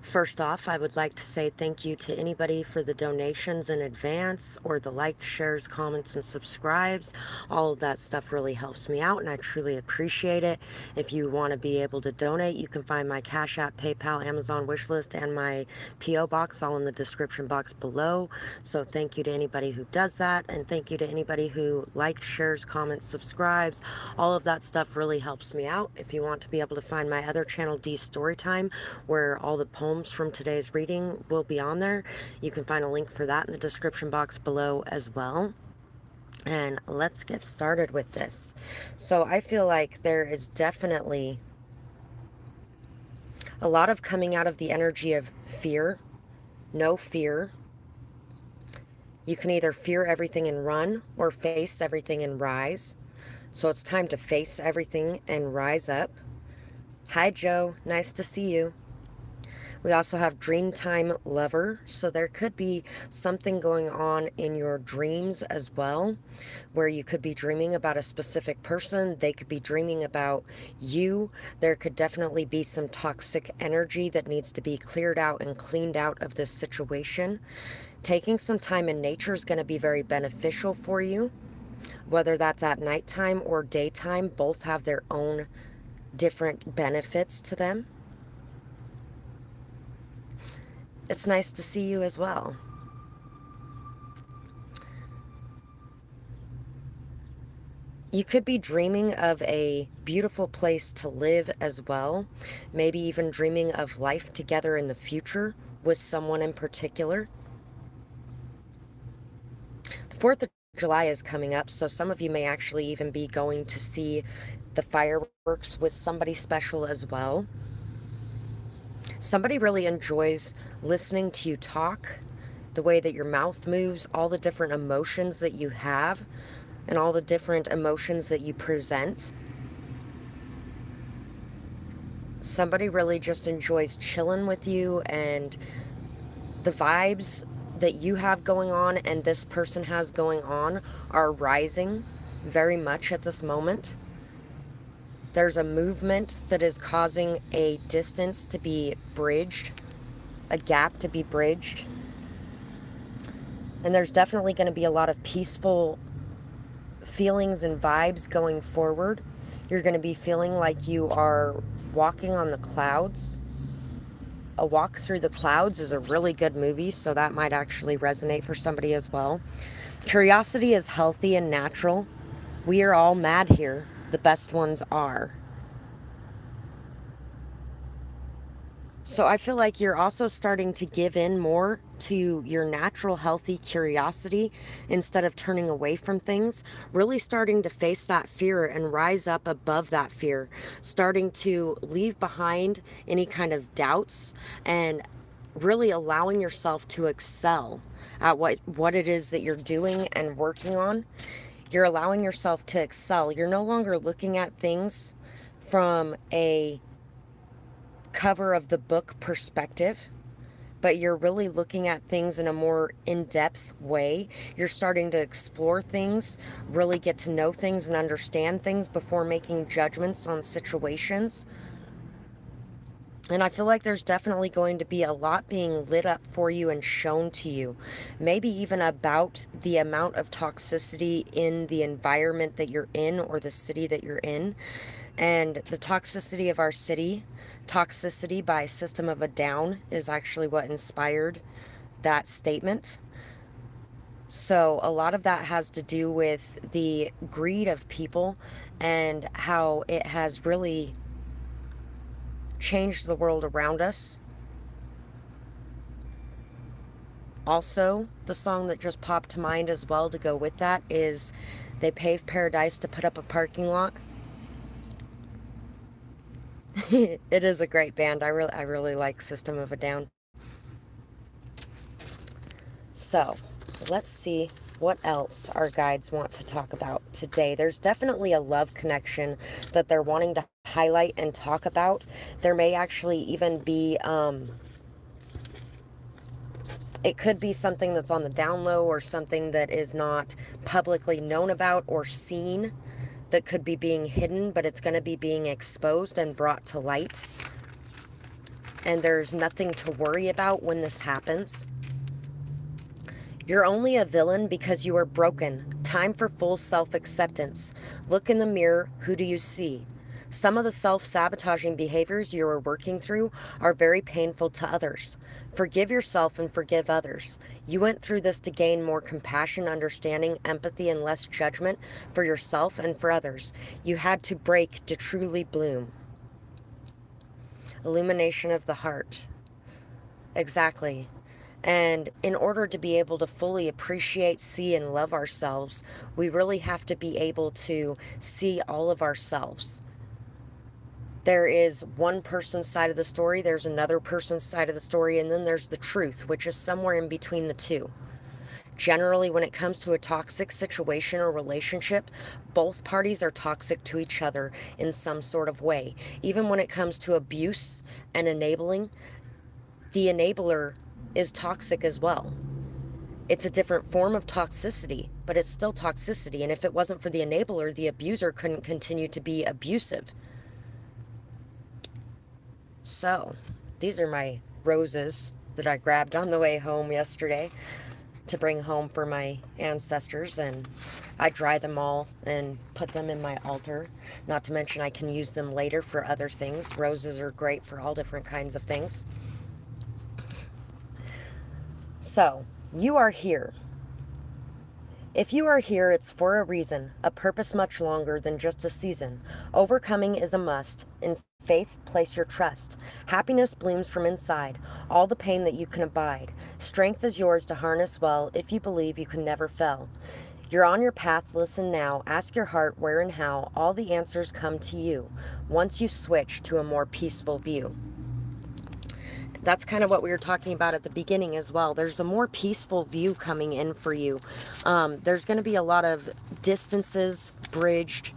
First off, I would like to say thank you to anybody for the donations in advance or the likes, shares, comments, and subscribes. All of that stuff really helps me out and I truly appreciate it. If you want to be able to donate, you can find my Cash App, PayPal, Amazon wishlist, and my P.O. box all in the description box below. So thank you to anybody who does that, and thank you to anybody who likes, shares, comments, subscribes. All of that stuff really helps me out. If you want to be able to find my other channel, D Storytime, where all the poems from today's reading will be on there, you can find a link for that in the description box below as well. And let's get started with this. So I feel like there is definitely a lot of coming out of the energy of fear, no fear. You can either fear everything and run or face everything and rise. So it's time to face everything and rise up. Hi, Joe. Nice to see you. We also have Dreamtime Lover. So there could be something going on in your dreams as well, where you could be dreaming about a specific person. They could be dreaming about you. There could definitely be some toxic energy that needs to be cleared out and cleaned out of this situation. Taking some time in nature is going to be very beneficial for you. Whether that's at nighttime or daytime, both have their own different benefits to them. It's nice to see you as well. You could be dreaming of a beautiful place to live as well. Maybe even dreaming of life together in the future with someone in particular. The 4th of July is coming up, so some of you may actually even be going to see the fireworks with somebody special as well. Somebody really enjoys listening to you talk, the way that your mouth moves, all the different emotions that you have, and all the different emotions that you present. Somebody really just enjoys chilling with you, and the vibes that you have going on and this person has going on are rising very much at this moment. There's a movement that is causing a distance to be bridged, a gap to be bridged. And there's definitely going to be a lot of peaceful feelings and vibes going forward. You're going to be feeling like you are walking on the clouds. A Walk Through the Clouds is a really good movie, so that might actually resonate for somebody as well. Curiosity is healthy and natural. We are all mad here. The best ones are. So I feel like you're also starting to give in more to your natural, healthy curiosity instead of turning away from things. Really starting to face that fear and rise up above that fear. Starting to leave behind any kind of doubts and really allowing yourself to excel at what it is that you're doing and working on. You're allowing yourself to excel. You're no longer looking at things from a cover of the book perspective, but you're really looking at things in a more in-depth way. You're starting to explore things, really get to know things and understand things before making judgments on situations. And I feel like there's definitely going to be a lot being lit up for you and shown to you. Maybe even about the amount of toxicity in the environment that you're in or the city that you're in. And the toxicity of our city, Toxicity by System of a Down, is actually what inspired that statement. So a lot of that has to do with the greed of people and how it has really changed the world around us. Also, the song that just popped to mind as well to go with that is They Paved Paradise to Put Up a Parking Lot. It is a great band. I really like System of a Down. So, let's see what else our guides want to talk about today. There's definitely a love connection that they're wanting to highlight and talk about. There may actually even be, it could be something that's on the down low or something that is not publicly known about or seen that could be being hidden, but it's going to be being exposed and brought to light. and there's nothing to worry about when this happens. You're only a villain because you are broken. Time for full self-acceptance. Look in the mirror. Who do you see? Some of the self-sabotaging behaviors you are working through are very painful to others. Forgive yourself and forgive others. You went through this to gain more compassion, understanding, empathy, and less judgment for yourself and for others. You had to break to truly bloom. Illumination of the heart. Exactly. And in order to be able to fully appreciate, see, and love ourselves, we really have to be able to see all of ourselves. There is one person's side of the story, there's another person's side of the story, and then there's the truth, which is somewhere in between the two. Generally, when it comes to a toxic situation or relationship, both parties are toxic to each other in some sort of way. Even when it comes to abuse and enabling, the enabler is toxic as well. It's a different form of toxicity, but it's still toxicity. And if it wasn't for the enabler, the abuser couldn't continue to be abusive. So, these are my roses that I grabbed on the way home yesterday to bring home for my ancestors, and I dry them all and put them in my altar. Not to mention I can use them later for other things. Roses are great for all different kinds of things. So, you are here. If you are here, it's for a reason, a purpose much longer than just a season. Overcoming is a must. In faith, place your trust. Happiness blooms from inside, all the pain that you can abide. Strength is yours to harness well if you believe you can never fail. You're on your path, listen now. Ask your heart where and how. All the answers come to you once you switch to a more peaceful view. That's kind of what we were talking about at the beginning as well. There's a more peaceful view coming in for you. There's going to be a lot of distances bridged,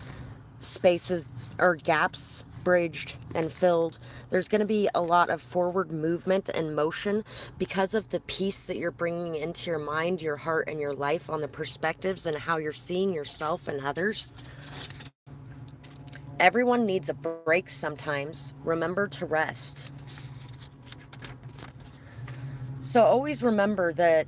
spaces or gaps bridged and filled. There's going to be a lot of forward movement and motion because of the peace that you're bringing into your mind, your heart, and your life on the perspectives and how you're seeing yourself and others. Everyone needs a break sometimes. Remember to rest. So always remember that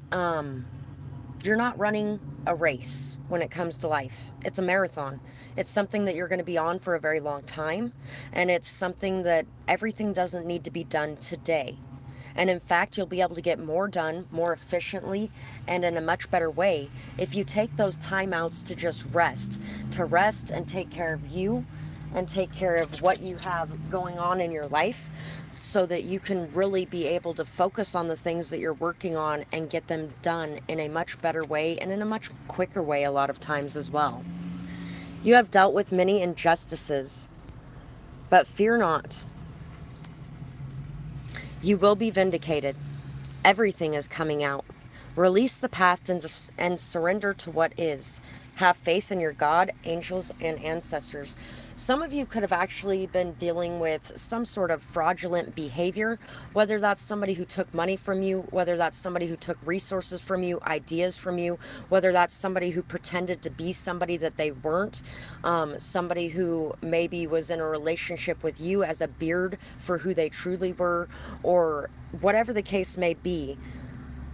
you're not running a race when it comes to life. It's a marathon. It's something that you're going to be on for a very long time. And it's something that everything doesn't need to be done today. And in fact, you'll be able to get more done more efficiently and in a much better way if you take those timeouts to just rest and take care of you and take care of what you have going on in your life so that you can really be able to focus on the things that you're working on and get them done in a much better way and in a much quicker way a lot of times as well. You have dealt with many injustices, but fear not. You will be vindicated. Everything is coming out. Release the past and surrender to what is. Have faith in your God, angels, and ancestors. Some of you could have actually been dealing with some sort of fraudulent behavior, whether that's somebody who took money from you, whether that's somebody who took resources from you, ideas from you, whether that's somebody who pretended to be somebody that they weren't, somebody who maybe was in a relationship with you as a beard for who they truly were, or whatever the case may be.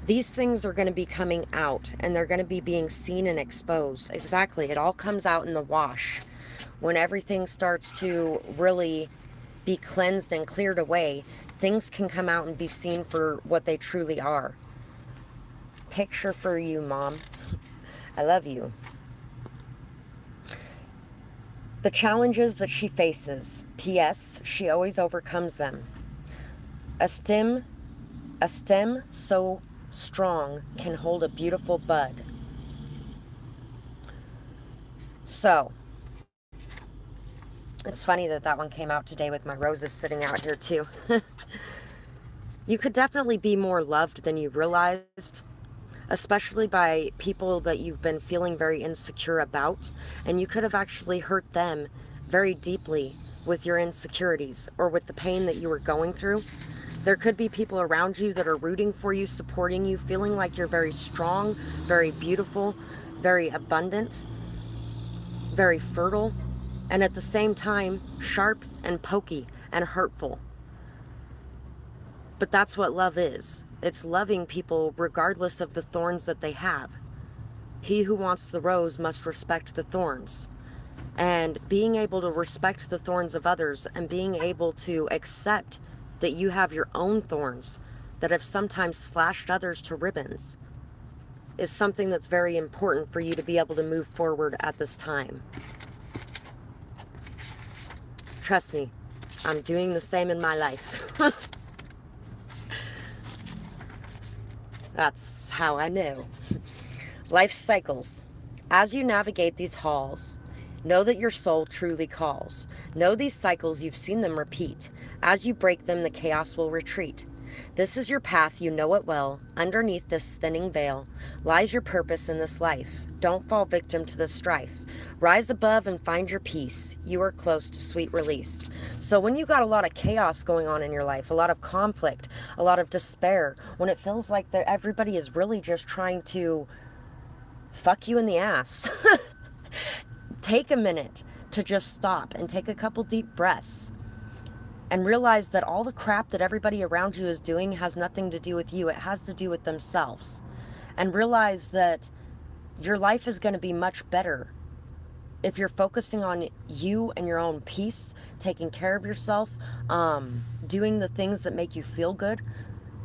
These things are going to be coming out and they're going to be being seen and exposed. Exactly. It all comes out in the wash. When everything starts to really be cleansed and cleared away, things can come out and be seen for what they truly are. Picture for you, Mom. I love you. The challenges that she faces. P.S. She always overcomes them. A stem so strong can hold a beautiful bud. So, it's funny that one came out today with my roses sitting out here too. You could definitely be more loved than you realized, especially by people that you've been feeling very insecure about, and you could have actually hurt them very deeply with your insecurities or with the pain that you were going through. There could be people around you that are rooting for you, supporting you, feeling like you're very strong, very beautiful, very abundant, very fertile, and at the same time, sharp and pokey and hurtful. But that's what love is. It's loving people regardless of the thorns that they have. He who wants the rose must respect the thorns. And being able to respect the thorns of others and being able to accept that you have your own thorns that have sometimes slashed others to ribbons is something that's very important for you to be able to move forward at this time. Trust me, I'm doing the same in my life. That's how I know. Life cycles. As you navigate these halls, know that your soul truly calls. Know these cycles, you've seen them repeat. As you break them, the chaos will retreat. This is your path, you know it well. Underneath this thinning veil lies your purpose in this life. Don't fall victim to the strife. Rise above and find your peace. You are close to sweet release. So when you got a lot of chaos going on in your life, a lot of conflict, a lot of despair, when it feels like that everybody is really just trying to fuck you in the ass, take a minute to just stop and take a couple deep breaths and realize that all the crap that everybody around you is doing has nothing to do with you. It has to do with themselves. And realize that your life is going to be much better if you're focusing on you and your own peace, taking care of yourself, doing the things that make you feel good,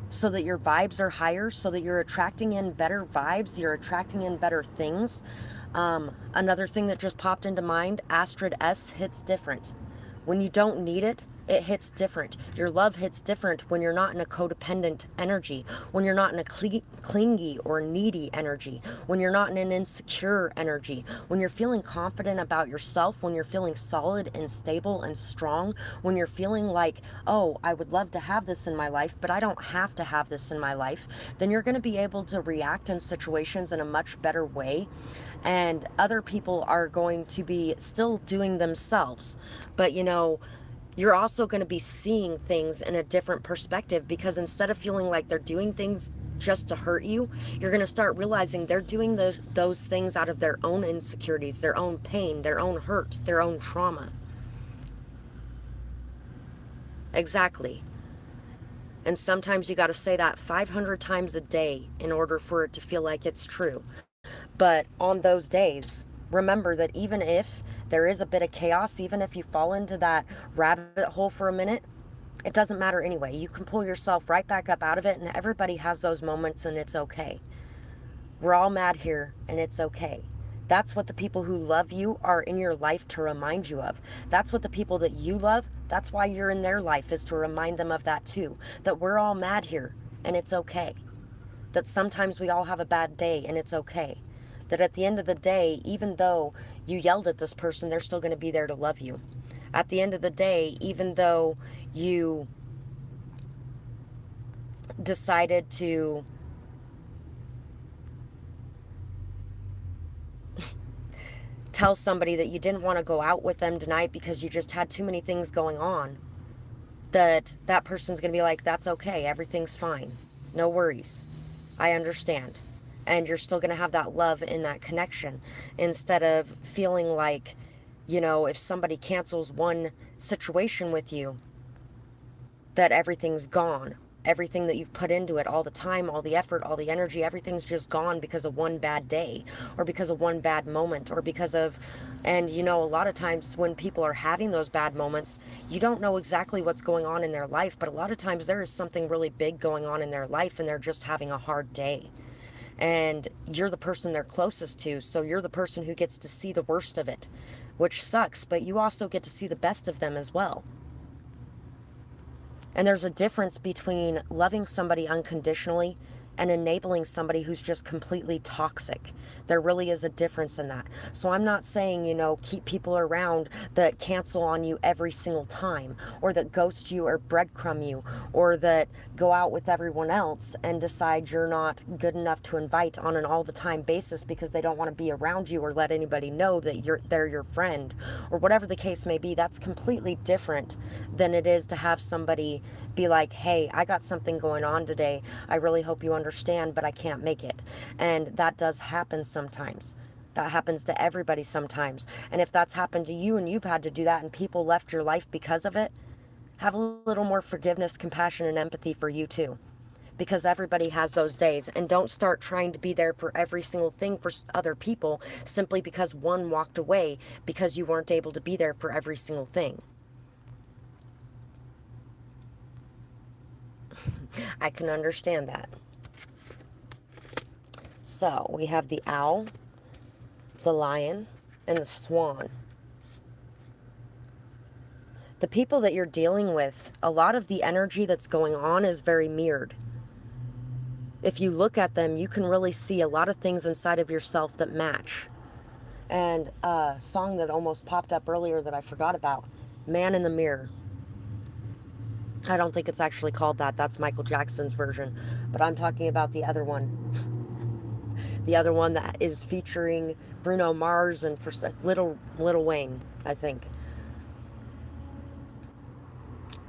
so that your vibes are higher, so that you're attracting in better vibes, you're attracting in better things. Another thing that just popped into mind, Astrid S hits different. When you don't need it, it hits different. Your love hits different when you're not in a codependent energy, when you're not in a clingy or needy energy, when you're not in an insecure energy, when you're feeling confident about yourself, when you're feeling solid and stable and strong, when you're feeling like, oh, I would love to have this in my life, but I don't have to have this in my life, then you're going to be able to react in situations in a much better way. And other people are going to be still doing themselves. But you're also going to be seeing things in a different perspective, because instead of feeling like they're doing things just to hurt you, you're going to start realizing they're doing those things out of their own insecurities, their own pain, their own hurt, their own trauma. Exactly. And sometimes you got to say that 500 times a day in order for it to feel like it's true. But on those days, remember that even if there is a bit of chaos, even if you fall into that rabbit hole for a minute, it doesn't matter anyway. You can pull yourself right back up out of it, and everybody has those moments, and it's okay. We're all mad here, and it's okay. That's what the people who love you are in your life to remind you of. That's what the people that you love, that's why you're in their life, is to remind them of that too. That we're all mad here, and it's okay. That sometimes we all have a bad day, and it's okay. That at the end of the day, even though you yelled at this person, they're still going to be there to love you. At the end of the day, even though you decided to tell somebody that you didn't want to go out with them tonight because you just had too many things going on, that person's going to be like, that's okay, everything's fine, no worries, I understand. And you're still going to have that love in that connection, instead of feeling like, if somebody cancels one situation with you, that everything's gone. Everything that you've put into it, all the time, all the effort, all the energy, everything's just gone because of one bad day, or because of one bad moment, or because of, and a lot of times when people are having those bad moments, you don't know exactly what's going on in their life, but a lot of times there is something really big going on in their life, and they're just having a hard day. And you're the person they're closest to, so you're the person who gets to see the worst of it, which sucks, but you also get to see the best of them as well. And there's a difference between loving somebody unconditionally and enabling somebody who's just completely toxic. There really is a difference in that. So I'm not saying, keep people around that cancel on you every single time, or that ghost you or breadcrumb you, or that go out with everyone else and decide you're not good enough to invite on an all the time basis because they don't want to be around you or let anybody know that they're your friend, or whatever the case may be. That's completely different than it is to have somebody be like, hey, I got something going on today. I really hope you understand, but I can't make it. And that does happen sometimes. That happens to everybody sometimes. And if that's happened to you and you've had to do that and people left your life because of it, Have a little more forgiveness, compassion, and empathy for you too. Because everybody has those days. And don't start trying to be there for every single thing for other people simply because one walked away because you weren't able to be there for every single thing. I can understand that. So we have the owl, the lion, and the swan. The people that you're dealing with, a lot of the energy that's going on is very mirrored. If you look at them, you can really see a lot of things inside of yourself that match. And a song that almost popped up earlier that I forgot about, Man in the Mirror. I don't think it's actually called that. That's Michael Jackson's version. But I'm talking about the other one. The other one that is featuring Bruno Mars and for Little Wayne, I think.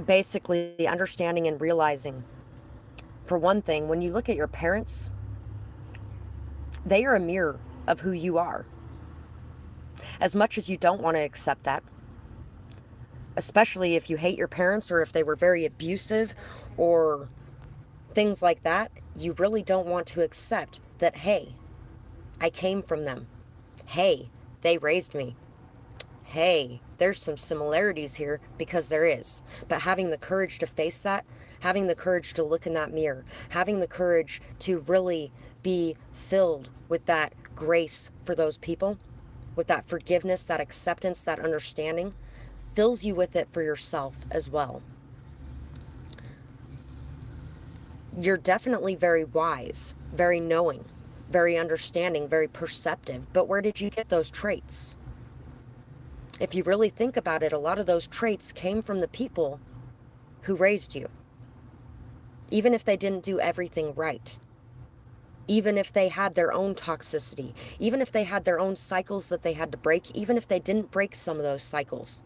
Basically, the understanding and realizing, for one thing, when you look at your parents, they are a mirror of who you are. As much as you don't want to accept that, especially if you hate your parents or if they were very abusive or things like that, you really don't want to accept that, hey, I came from them. Hey, they raised me. Hey, there's some similarities here, because there is. But having the courage to face that, having the courage to look in that mirror, having the courage to really be filled with that grace for those people, with that forgiveness, that acceptance, that understanding, fills you with it for yourself as well. You're definitely very wise, very knowing, very understanding, very perceptive. But where did you get those traits? If you really think about it, a lot of those traits came from the people who raised you. Even if they didn't do everything right. Even if they had their own toxicity. Even if they had their own cycles that they had to break. Even if they didn't break some of those cycles.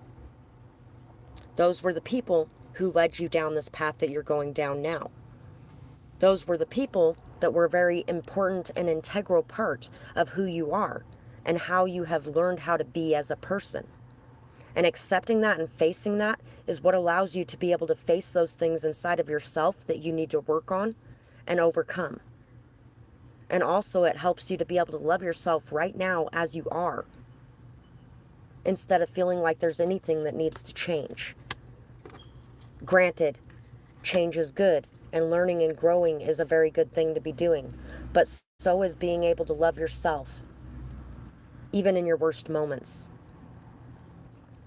Those were the people who led you down this path that you're going down now. Those were the people that were a very important and integral part of who you are and how you have learned how to be as a person. And accepting that and facing that is what allows you to be able to face those things inside of yourself that you need to work on and overcome. And also it helps you to be able to love yourself right now as you are, instead of feeling like there's anything that needs to change. Granted, change is good, and learning and growing is a very good thing to be doing, but so is being able to love yourself, even in your worst moments.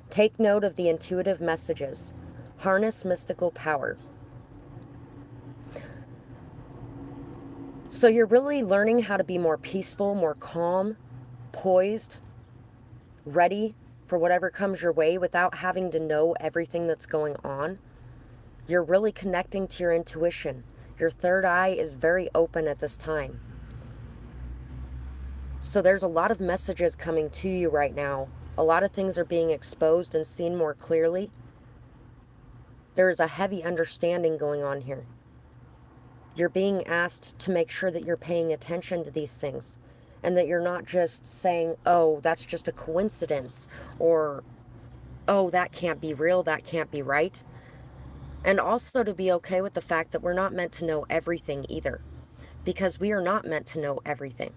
Take note of the intuitive messages. Harness mystical power. So you're really learning how to be more peaceful, more calm, poised, ready for whatever comes your way without having to know everything that's going on. You're really connecting to your intuition. Your third eye is very open at this time. So there's a lot of messages coming to you right now. A lot of things are being exposed and seen more clearly. There is a heavy understanding going on here. You're being asked to make sure that you're paying attention to these things and that you're not just saying, oh, that's just a coincidence, or, oh, that can't be real, that can't be right. And also to be okay with the fact that we're not meant to know everything either, because we are not meant to know everything.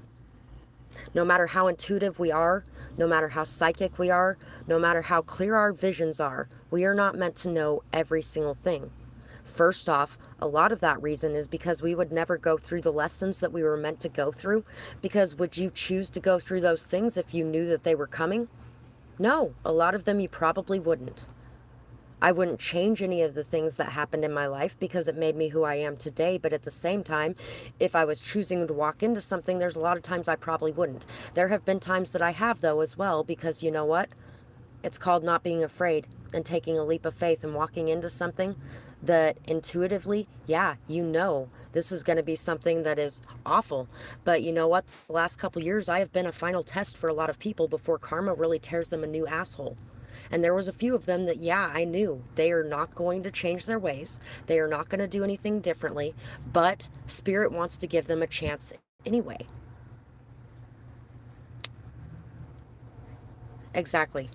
No matter how intuitive we are, no matter how psychic we are, no matter how clear our visions are, we are not meant to know every single thing. First off, a lot of that reason is because we would never go through the lessons that we were meant to go through. Because would you choose to go through those things if you knew that they were coming? No, a lot of them you probably wouldn't. I wouldn't change any of the things that happened in my life because it made me who I am today. But at the same time, if I was choosing to walk into something, there's a lot of times I probably wouldn't. There have been times that I have, though, as well, because you know what? It's called not being afraid and taking a leap of faith and walking into something that intuitively, yeah, you know, this is going to be something that is awful. But you know what? The last couple years, I have been a final test for a lot of people before karma really tears them a new asshole. And there was a few of them that, yeah, I knew they are not going to change their ways. They are not going to do anything differently, but Spirit wants to give them a chance anyway. Exactly.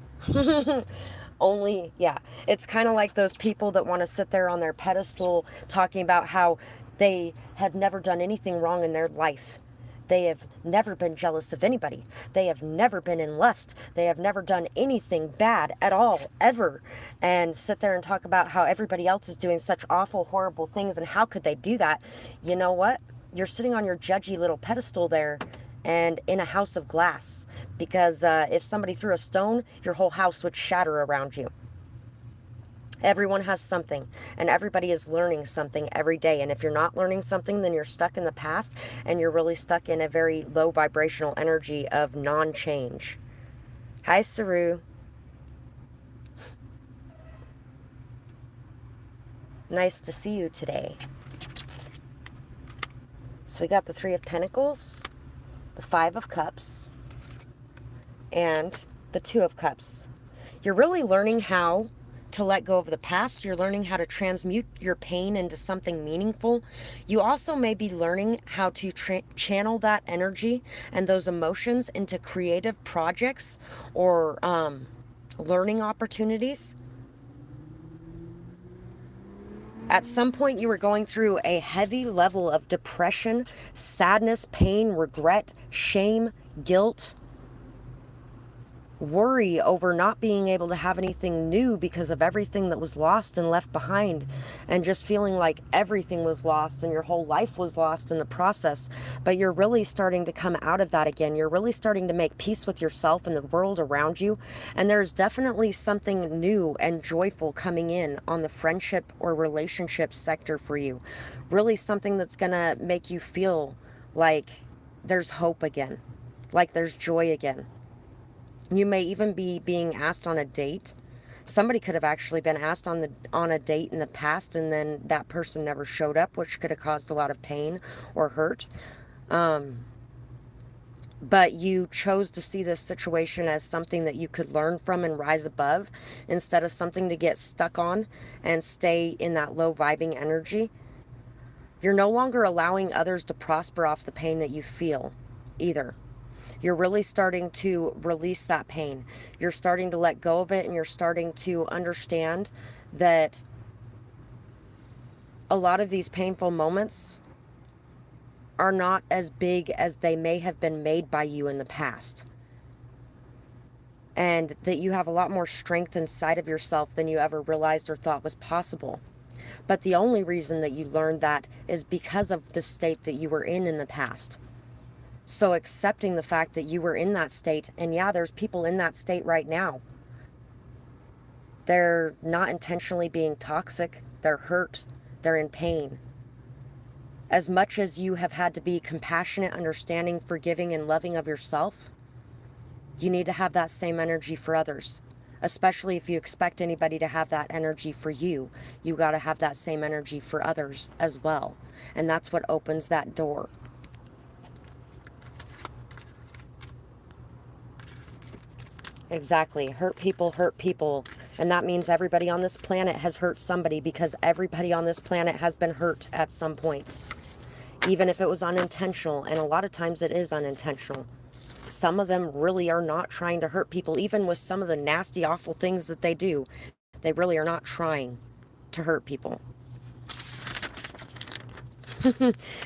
Only, yeah. It's kind of like those people that want to sit there on their pedestal talking about how they have never done anything wrong in their life. They have never been jealous of anybody. They have never been in lust. They have never done anything bad at all, ever. And sit there and talk about how everybody else is doing such awful, horrible things and how could they do that? You know what? You're sitting on your judgy little pedestal there and in a house of glass, because if somebody threw a stone, your whole house would shatter around you. Everyone has something, and everybody is learning something every day. And if you're not learning something, then you're stuck in the past, and you're really stuck in a very low vibrational energy of non-change. Hi, Saru. Nice to see you today. So we got the Three of Pentacles, the Five of Cups, and the Two of Cups. You're really learning how to let go of the past. You're learning how to transmute your pain into something meaningful. You also may be learning how to channel that energy and those emotions into creative projects or learning opportunities. At some point, you were going through a heavy level of depression, sadness, pain, regret, shame, guilt, worry over not being able to have anything new because of everything that was lost and left behind, and just feeling like everything was lost and your whole life was lost in the process. But you're really starting to come out of that again. You're really starting to make peace with yourself and the world around you, and there's definitely something new and joyful coming in on the friendship or relationship sector for you. Really something that's gonna make you feel like there's hope again, like there's joy again. You may even be being asked on a date. Somebody could have actually been asked on a date in the past, and then that person never showed up, which could have caused a lot of pain or hurt. But you chose to see this situation as something that you could learn from and rise above, instead of something to get stuck on and stay in that low vibing energy. You're no longer allowing others to prosper off the pain that you feel either. You're really starting to release that pain. You're starting to let go of it, and you're starting to understand that a lot of these painful moments are not as big as they may have been made by you in the past. And that you have a lot more strength inside of yourself than you ever realized or thought was possible. But the only reason that you learned that is because of the state that you were in the past. So accepting the fact that you were in that state, and yeah, there's people in that state right now. They're not intentionally being toxic. They're hurt. They're in pain. As much as you have had to be compassionate, understanding, forgiving, and loving of yourself, you need to have that same energy for others. Especially if you expect anybody to have that energy for you, you got to have that same energy for others as well. And that's what opens that door. Exactly. Hurt people hurt people. And that means everybody on this planet has hurt somebody, because everybody on this planet has been hurt at some point. Even if it was unintentional, and a lot of times it is unintentional. Some of them really are not trying to hurt people, even with some of the nasty, awful things that they do. They really are not trying to hurt people.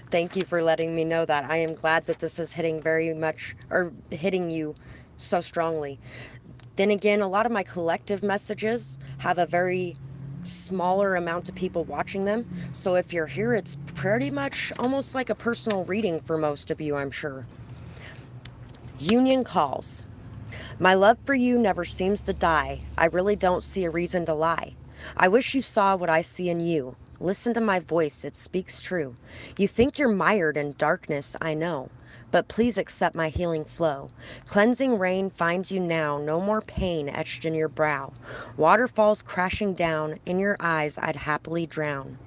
Thank you for letting me know that. I am glad that this is hitting very much, or hitting you so strongly. Then again, a lot of my collective messages have a very smaller amount of people watching them. So if you're here, it's pretty much almost like a personal reading for most of you, I'm sure. Union calls. My love for you never seems to die. I really don't see a reason to lie. I wish you saw what I see in you. Listen to my voice, it speaks true. You think you're mired in darkness, I know. But please accept my healing flow. Cleansing rain finds you now, no more pain etched in your brow. Waterfalls crashing down, in your eyes I'd happily drown.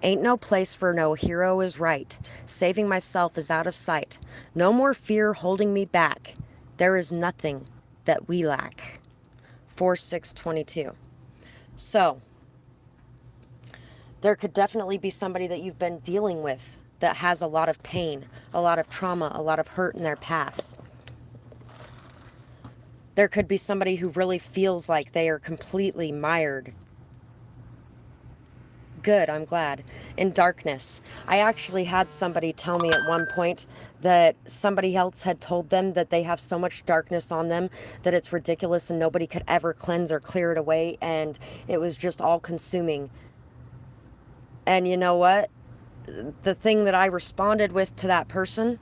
Ain't no place for no hero is right. Saving myself is out of sight. No more fear holding me back. There is nothing that we lack. 4/6/22. So, there could definitely be somebody that you've been dealing with that has a lot of pain, a lot of trauma, a lot of hurt in their past. There could be somebody who really feels like they are completely mired. Good, I'm glad. In darkness. I actually had somebody tell me at one point that somebody else had told them that they have so much darkness on them that it's ridiculous and nobody could ever cleanse or clear it away, and it was just all consuming. And you know what? The thing that I responded with to that person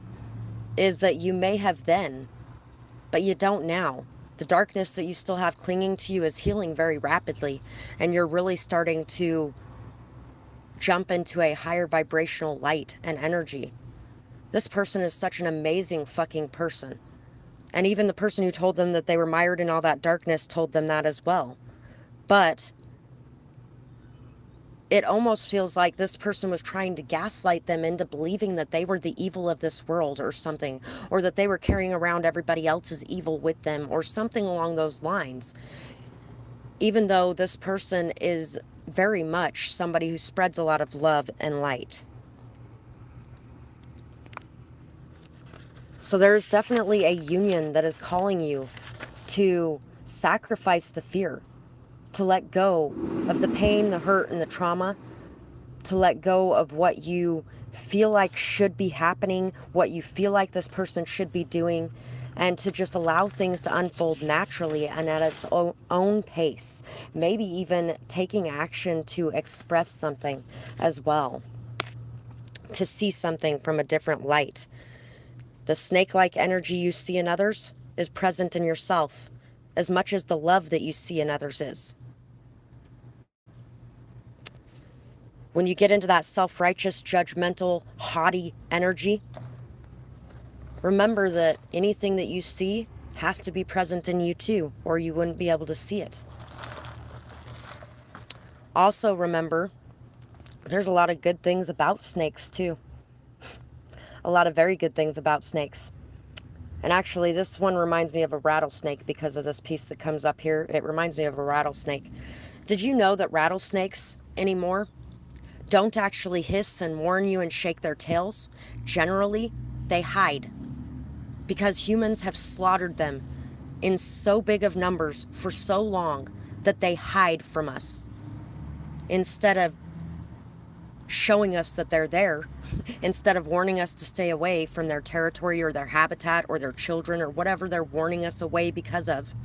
is that you may have then, but you don't now. The darkness that you still have clinging to you is healing very rapidly, and you're really starting to jump into a higher vibrational light and energy. This person is such an amazing fucking person. And even the person who told them that they were mired in all that darkness told them that as well. But it almost feels like this person was trying to gaslight them into believing that they were the evil of this world or something, or that they were carrying around everybody else's evil with them or something along those lines. Even though this person is very much somebody who spreads a lot of love and light. So there's definitely a union that is calling you to sacrifice the fear, to let go of the pain, the hurt, and the trauma, to let go of what you feel like should be happening, what you feel like this person should be doing, and to just allow things to unfold naturally and at its own pace. Maybe even taking action to express something as well, to see something from a different light. The snake-like energy you see in others is present in yourself as much as the love that you see in others is. When you get into that self-righteous, judgmental, haughty energy, remember that anything that you see has to be present in you too, or you wouldn't be able to see it. Also remember, there's a lot of good things about snakes too. A lot of very good things about snakes. And actually, this one reminds me of a rattlesnake because of this piece that comes up here. It reminds me of a rattlesnake. Did you know that rattlesnakes anymore don't actually hiss and warn you and shake their tails? Generally, they hide because humans have slaughtered them in so big of numbers for so long that they hide from us. Instead of showing us that they're there, instead of warning us to stay away from their territory or their habitat or their children or whatever they're warning us away because of.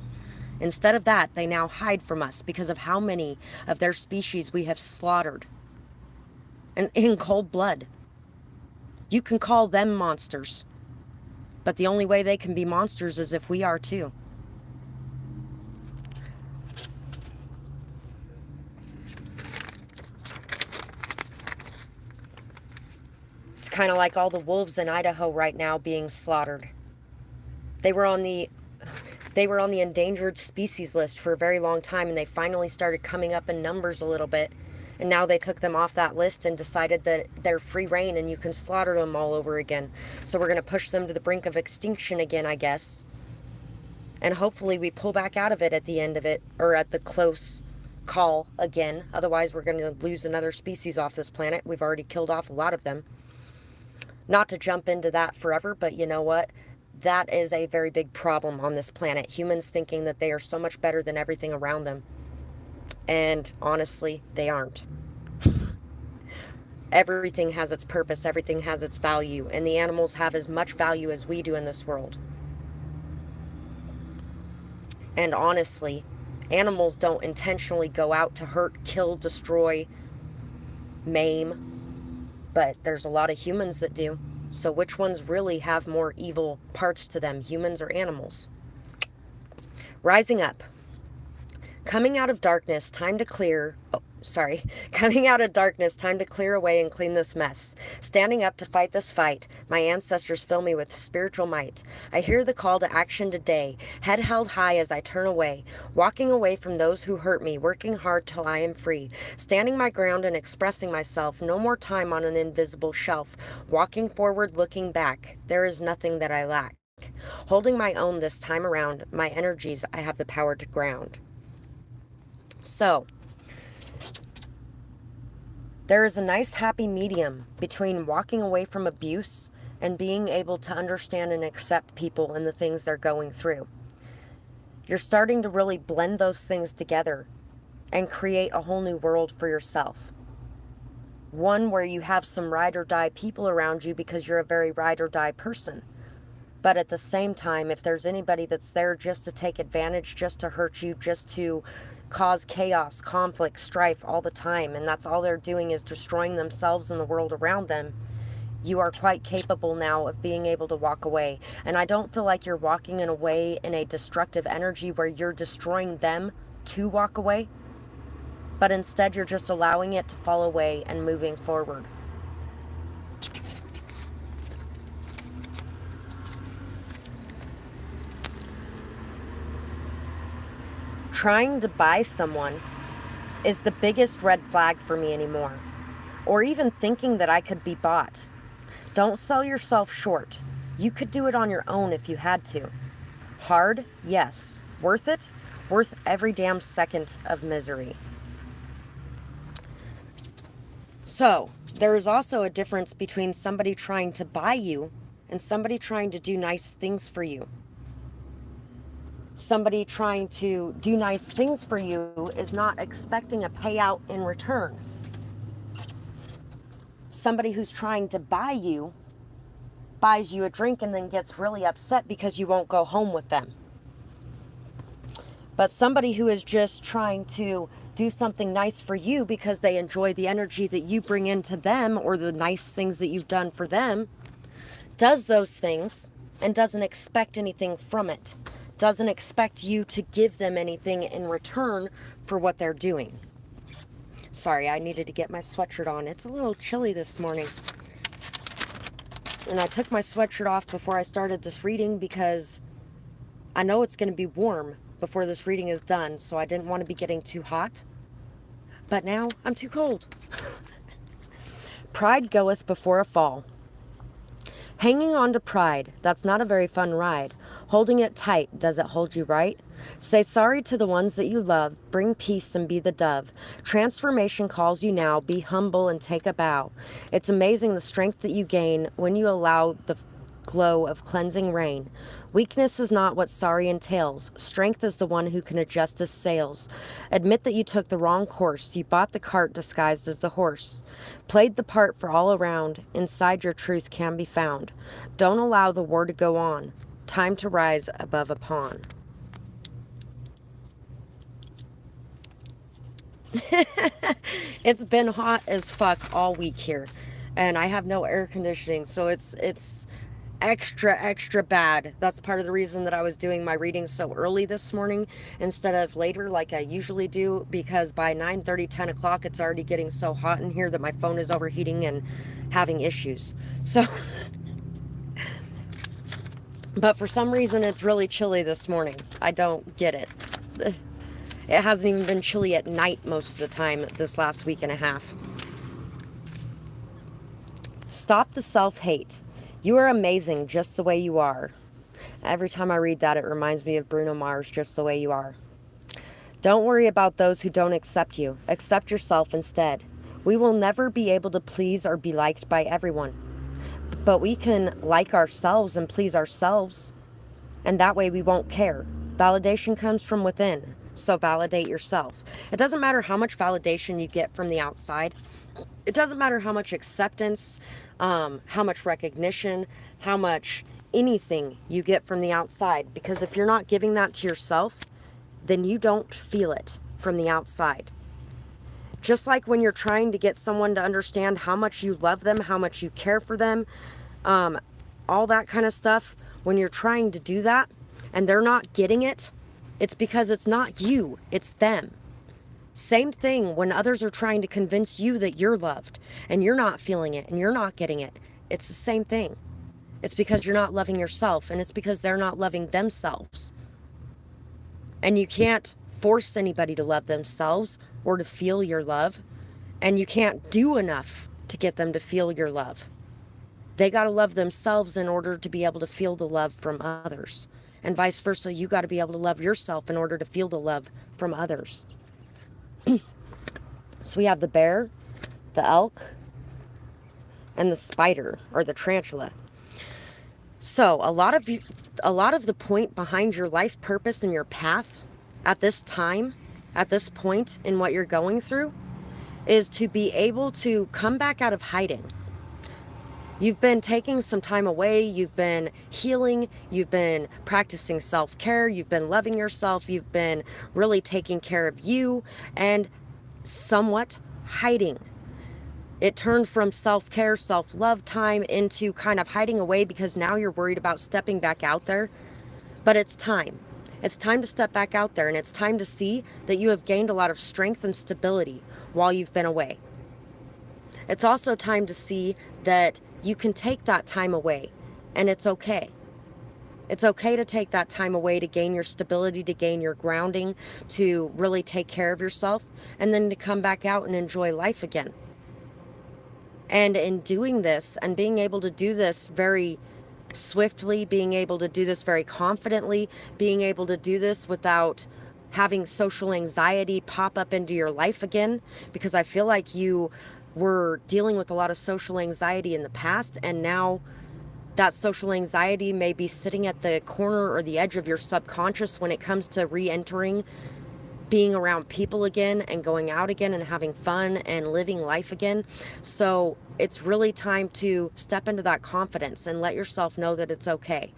Instead of that, they now hide from us because of how many of their species we have slaughtered. And in cold blood. You can call them monsters, but the only way they can be monsters is if we are too. It's kind of like all the wolves in Idaho right now being slaughtered. They were on the endangered species list for a very long time, and they finally started coming up in numbers a little bit. And now they took them off that list and decided that they're free reign and you can slaughter them all over again. So we're going to push them to the brink of extinction again, I guess. And hopefully we pull back out of it at the end of it, or at the close call again. Otherwise we're going to lose another species off this planet. We've already killed off a lot of them. Not to jump into that forever, but you know what? That is a very big problem on this planet. Humans thinking that they are so much better than everything around them. And honestly, they aren't. Everything has its purpose, everything has its value, and the animals have as much value as we do in this world. And honestly, animals don't intentionally go out to hurt, kill, destroy, maim, but there's a lot of humans that do. So which ones really have more evil parts to them, humans or animals? Rising up. Coming out of darkness, time to clear away and clean this mess. Standing up to fight this fight, my ancestors fill me with spiritual might. I hear the call to action today, head held high as I turn away, walking away from those who hurt me, working hard till I am free, standing my ground and expressing myself, no more time on an invisible shelf, walking forward, looking back, there is nothing that I lack. Holding my own this time around, my energies I have the power to ground. So, there is a nice happy medium between walking away from abuse and being able to understand and accept people and the things they're going through. You're starting to really blend those things together and create a whole new world for yourself. One where you have some ride or die people around you because you're a very ride or die person. But at the same time, if there's anybody that's there just to take advantage, just to hurt you, just to cause chaos, conflict, strife all the time, and that's all they're doing is destroying themselves and the world around them, you are quite capable now of being able to walk away. And I don't feel like you're walking in a way in a destructive energy where you're destroying them to walk away, but instead you're just allowing it to fall away and moving forward. Trying to buy someone is the biggest red flag for me anymore, or even thinking that I could be bought. Don't sell yourself short. You could do it on your own if you had to. Hard? Yes. Worth it? Worth every damn second of misery. So, there is also a difference between somebody trying to buy you and somebody trying to do nice things for you. Somebody trying to do nice things for you is not expecting a payout in return. Somebody who's trying to buy you buys you a drink and then gets really upset because you won't go home with them. But somebody who is just trying to do something nice for you because they enjoy the energy that you bring into them or the nice things that you've done for them, does those things and doesn't expect anything from it. Doesn't expect you to give them anything in return for what they're doing. Sorry, I needed to get my sweatshirt on. It's a little chilly this morning. And I took my sweatshirt off before I started this reading because I know it's going to be warm before this reading is done, so I didn't want to be getting too hot. But now I'm too cold. Pride goeth before a fall. Hanging on to pride, that's not a very fun ride. Holding it tight, does it hold you right? Say sorry to the ones that you love, bring peace and be the dove. Transformation calls you now, be humble and take a bow. It's amazing the strength that you gain when you allow the glow of cleansing rain. Weakness is not what sorry entails. Strength is the one who can adjust his sails. Admit that you took the wrong course. You bought the cart disguised as the horse. Played the part for all around. Inside your truth can be found. Don't allow the war to go on. Time to rise above a pawn. It's been hot as fuck all week here, and I have no air conditioning, so it's extra bad. That's part of the reason that I was doing my readings so early this morning instead of later like I usually do, because by 9:30, 10 o'clock it's already getting so hot in here that my phone is overheating and having issues. So but for some reason it's really chilly this morning. I don't get it. It hasn't even been chilly at night most of the time this last week and a half. Stop the self-hate. You are amazing just the way you are. Every time I read that, it reminds me of Bruno Mars, Just the Way You Are. Don't worry about those who don't accept you. Accept yourself instead. We will never be able to please or be liked by everyone. But we can like ourselves and please ourselves. And that way we won't care. Validation comes from within. So validate yourself. It doesn't matter how much validation you get from the outside. It doesn't matter how much acceptance, how much recognition, how much anything you get from the outside. Because if you're not giving that to yourself, then you don't feel it from the outside. Just like when you're trying to get someone to understand how much you love them, how much you care for them, all that kind of stuff, when you're trying to do that and they're not getting it, it's because it's not you, it's them. Same thing when others are trying to convince you that you're loved and you're not feeling it and you're not getting it. It's the same thing. It's because you're not loving yourself, and it's because they're not loving themselves. And you can't force anybody to love themselves or to feel your love, and you can't do enough to get them to feel your love. They got to love themselves in order to be able to feel the love from others. And vice versa, you got to be able to love yourself in order to feel the love from others. So we have the bear, the elk, and the spider, or the tarantula. So, a lot of the point behind your life purpose and your path at this time, at this point in what you're going through, is to be able to come back out of hiding. You've been taking some time away, you've been healing, you've been practicing self care, you've been loving yourself, you've been really taking care of you and somewhat hiding. It turned from self care, self love time into kind of hiding away because now you're worried about stepping back out there. But it's time. It's time to step back out there, and it's time to see that you have gained a lot of strength and stability while you've been away. It's also time to see that you can take that time away, and it's okay. It's okay to take that time away to gain your stability, to gain your grounding, to really take care of yourself, and then to come back out and enjoy life again. And in doing this and being able to do this very swiftly, being able to do this very confidently, being able to do this without having social anxiety pop up into your life again, because I feel like you were dealing with a lot of social anxiety in the past, and now that social anxiety may be sitting at the corner or the edge of your subconscious when it comes to re-entering being around people again and going out again and having fun and living life again. So it's really time to step into that confidence and let yourself know that it's okay.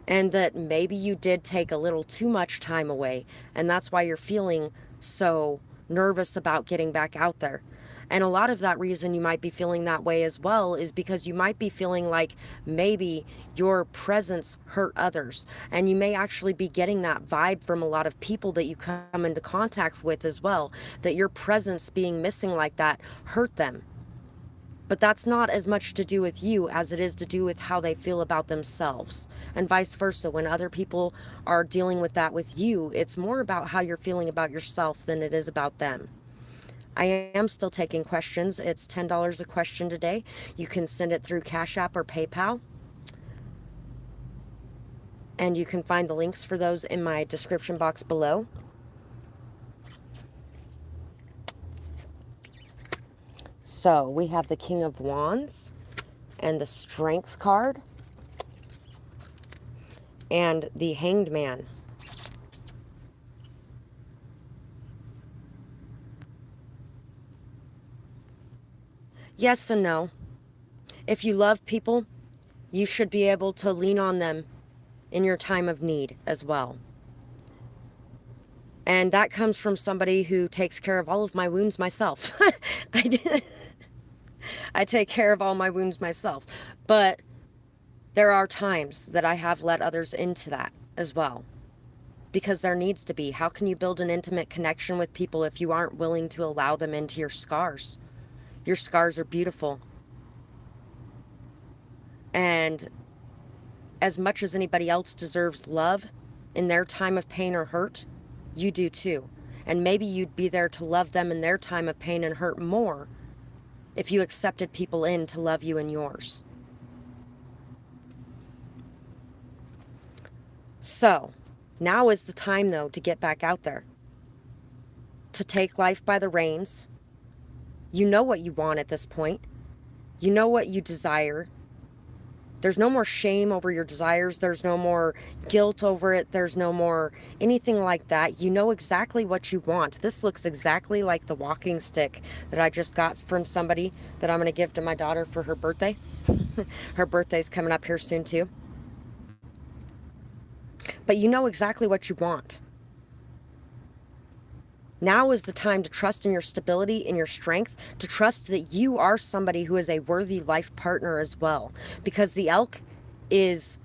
And that maybe you did take a little too much time away, and that's why you're feeling so nervous about getting back out there. And a lot of that reason you might be feeling that way as well is because you might be feeling like maybe your presence hurt others. And you may actually be getting that vibe from a lot of people that you come into contact with as well, that your presence being missing like that hurt them. But that's not as much to do with you as it is to do with how they feel about themselves. And vice versa. When other people are dealing with that with you, it's more about how you're feeling about yourself than it is about them. I am still taking questions. It's $10 a question today. You can send it through Cash App or PayPal. And you can find the links for those in my description box below. So we have the King of Wands and the Strength card and the Hanged Man. Yes and no. If you love people, you should be able to lean on them in your time of need as well. And that comes from somebody who takes care of all of my wounds myself. I take care of all my wounds myself. But there are times that I have let others into that as well. Because there needs to be. How can you build an intimate connection with people if you aren't willing to allow them into your scars? Your scars are beautiful. And as much as anybody else deserves love in their time of pain or hurt, you do too. And maybe you'd be there to love them in their time of pain and hurt more if you accepted people in to love you in yours. So, now is the time though to get back out there. To take life by the reins. You know what you want at this point. You know what you desire. There's no more shame over your desires. There's no more guilt over it. There's no more anything like that. You know exactly what you want. This looks exactly like the walking stick that I just got from somebody that I'm going to give to my daughter for her birthday. Her birthday's coming up here soon too. But you know exactly what you want. Now is the time to trust in your stability, in your strength, to trust that you are somebody who is a worthy life partner as well. Because the elk is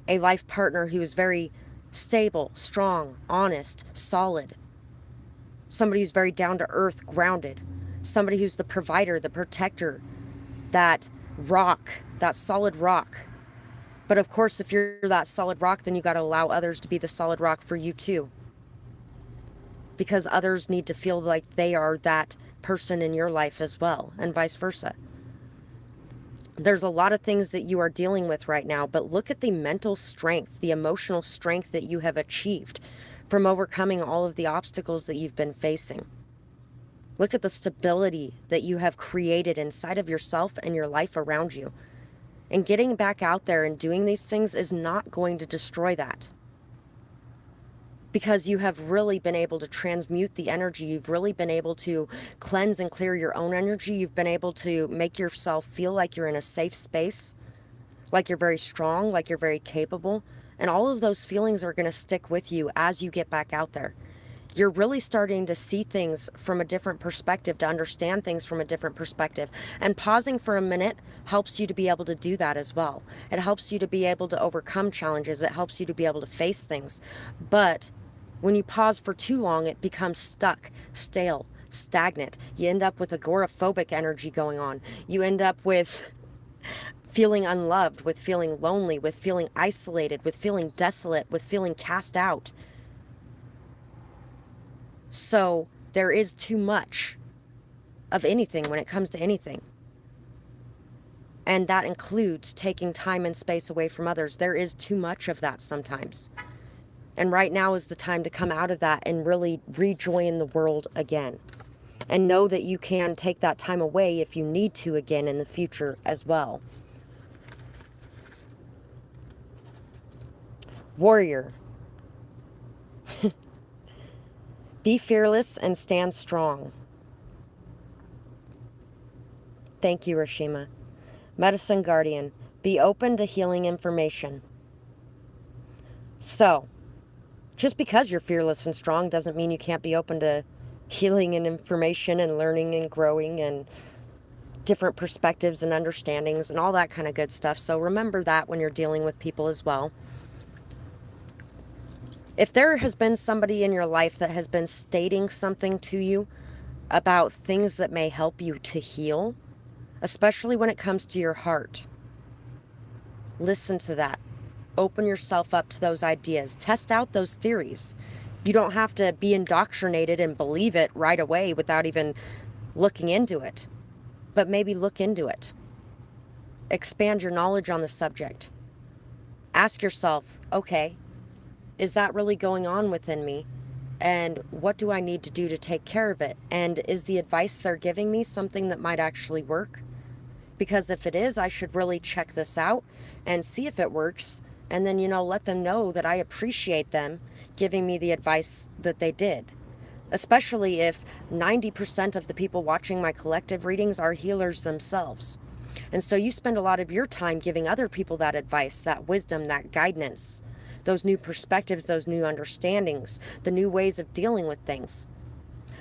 a life partner who is very stable, strong, honest, solid. Somebody who's very down to earth, grounded. Somebody who's the provider, the protector, that rock, that solid rock. But of course, if you're that solid rock, then you got to allow others to be the solid rock for you too. Because others need to feel like they are that person in your life as well, and vice versa. There's a lot of things that you are dealing with right now, but look at the mental strength, the emotional strength that you have achieved from overcoming all of the obstacles that you've been facing. Look at the stability that you have created inside of yourself and your life around you. And getting back out there and doing these things is not going to destroy that. Because you have really been able to transmute the energy. You've really been able to cleanse and clear your own energy. You've been able to make yourself feel like you're in a safe space, like you're very strong, like you're very capable. And all of those feelings are going to stick with you as you get back out there. You're really starting to see things from a different perspective, to understand things from a different perspective. And pausing for a minute helps you to be able to do that as well. It helps you to be able to overcome challenges. It helps you to be able to face things. But when you pause for too long, it becomes stuck, stale, stagnant. You end up with agoraphobic energy going on. You end up with feeling unloved, with feeling lonely, with feeling isolated, with feeling desolate, with feeling cast out. So there is too much of anything when it comes to anything. And that includes taking time and space away from others. There is too much of that sometimes. And right now is the time to come out of that and really rejoin the world again. And know that you can take that time away if you need to again in the future as well. Warrior. Be fearless and stand strong. Thank you, Rashima. Medicine Guardian. Be open to healing information. So, just because you're fearless and strong doesn't mean you can't be open to healing and information and learning and growing and different perspectives and understandings and all that kind of good stuff. So remember that when you're dealing with people as well. If there has been somebody in your life that has been stating something to you about things that may help you to heal, especially when it comes to your heart, listen to that. Open yourself up to those ideas. Test out those theories. You don't have to be indoctrinated and believe it right away without even looking into it. But maybe look into it. Expand your knowledge on the subject. Ask yourself, okay, is that really going on within me? And what do I need to do to take care of it? And is the advice they're giving me something that might actually work? Because if it is, I should really check this out and see if it works. And then, let them know that I appreciate them giving me the advice that they did. Especially if 90% of the people watching my collective readings are healers themselves. And so you spend a lot of your time giving other people that advice, that wisdom, that guidance, those new perspectives, those new understandings, the new ways of dealing with things.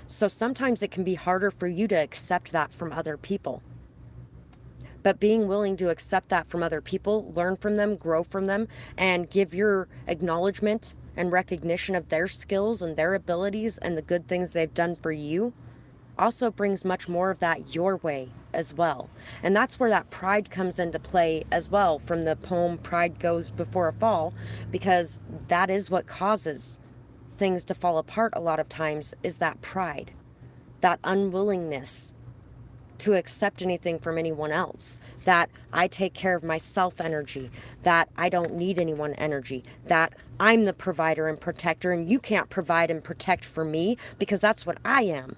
So sometimes it can be harder for you to accept that from other people. But being willing to accept that from other people, learn from them, grow from them, and give your acknowledgement and recognition of their skills and their abilities and the good things they've done for you also brings much more of that your way as well. And that's where that pride comes into play as well, from the poem Pride Goes Before a Fall, because that is what causes things to fall apart a lot of times, is that pride, that unwillingness to accept anything from anyone else, that I take care of myself energy, that I don't need anyone energy, that I'm the provider and protector and you can't provide and protect for me because that's what I am.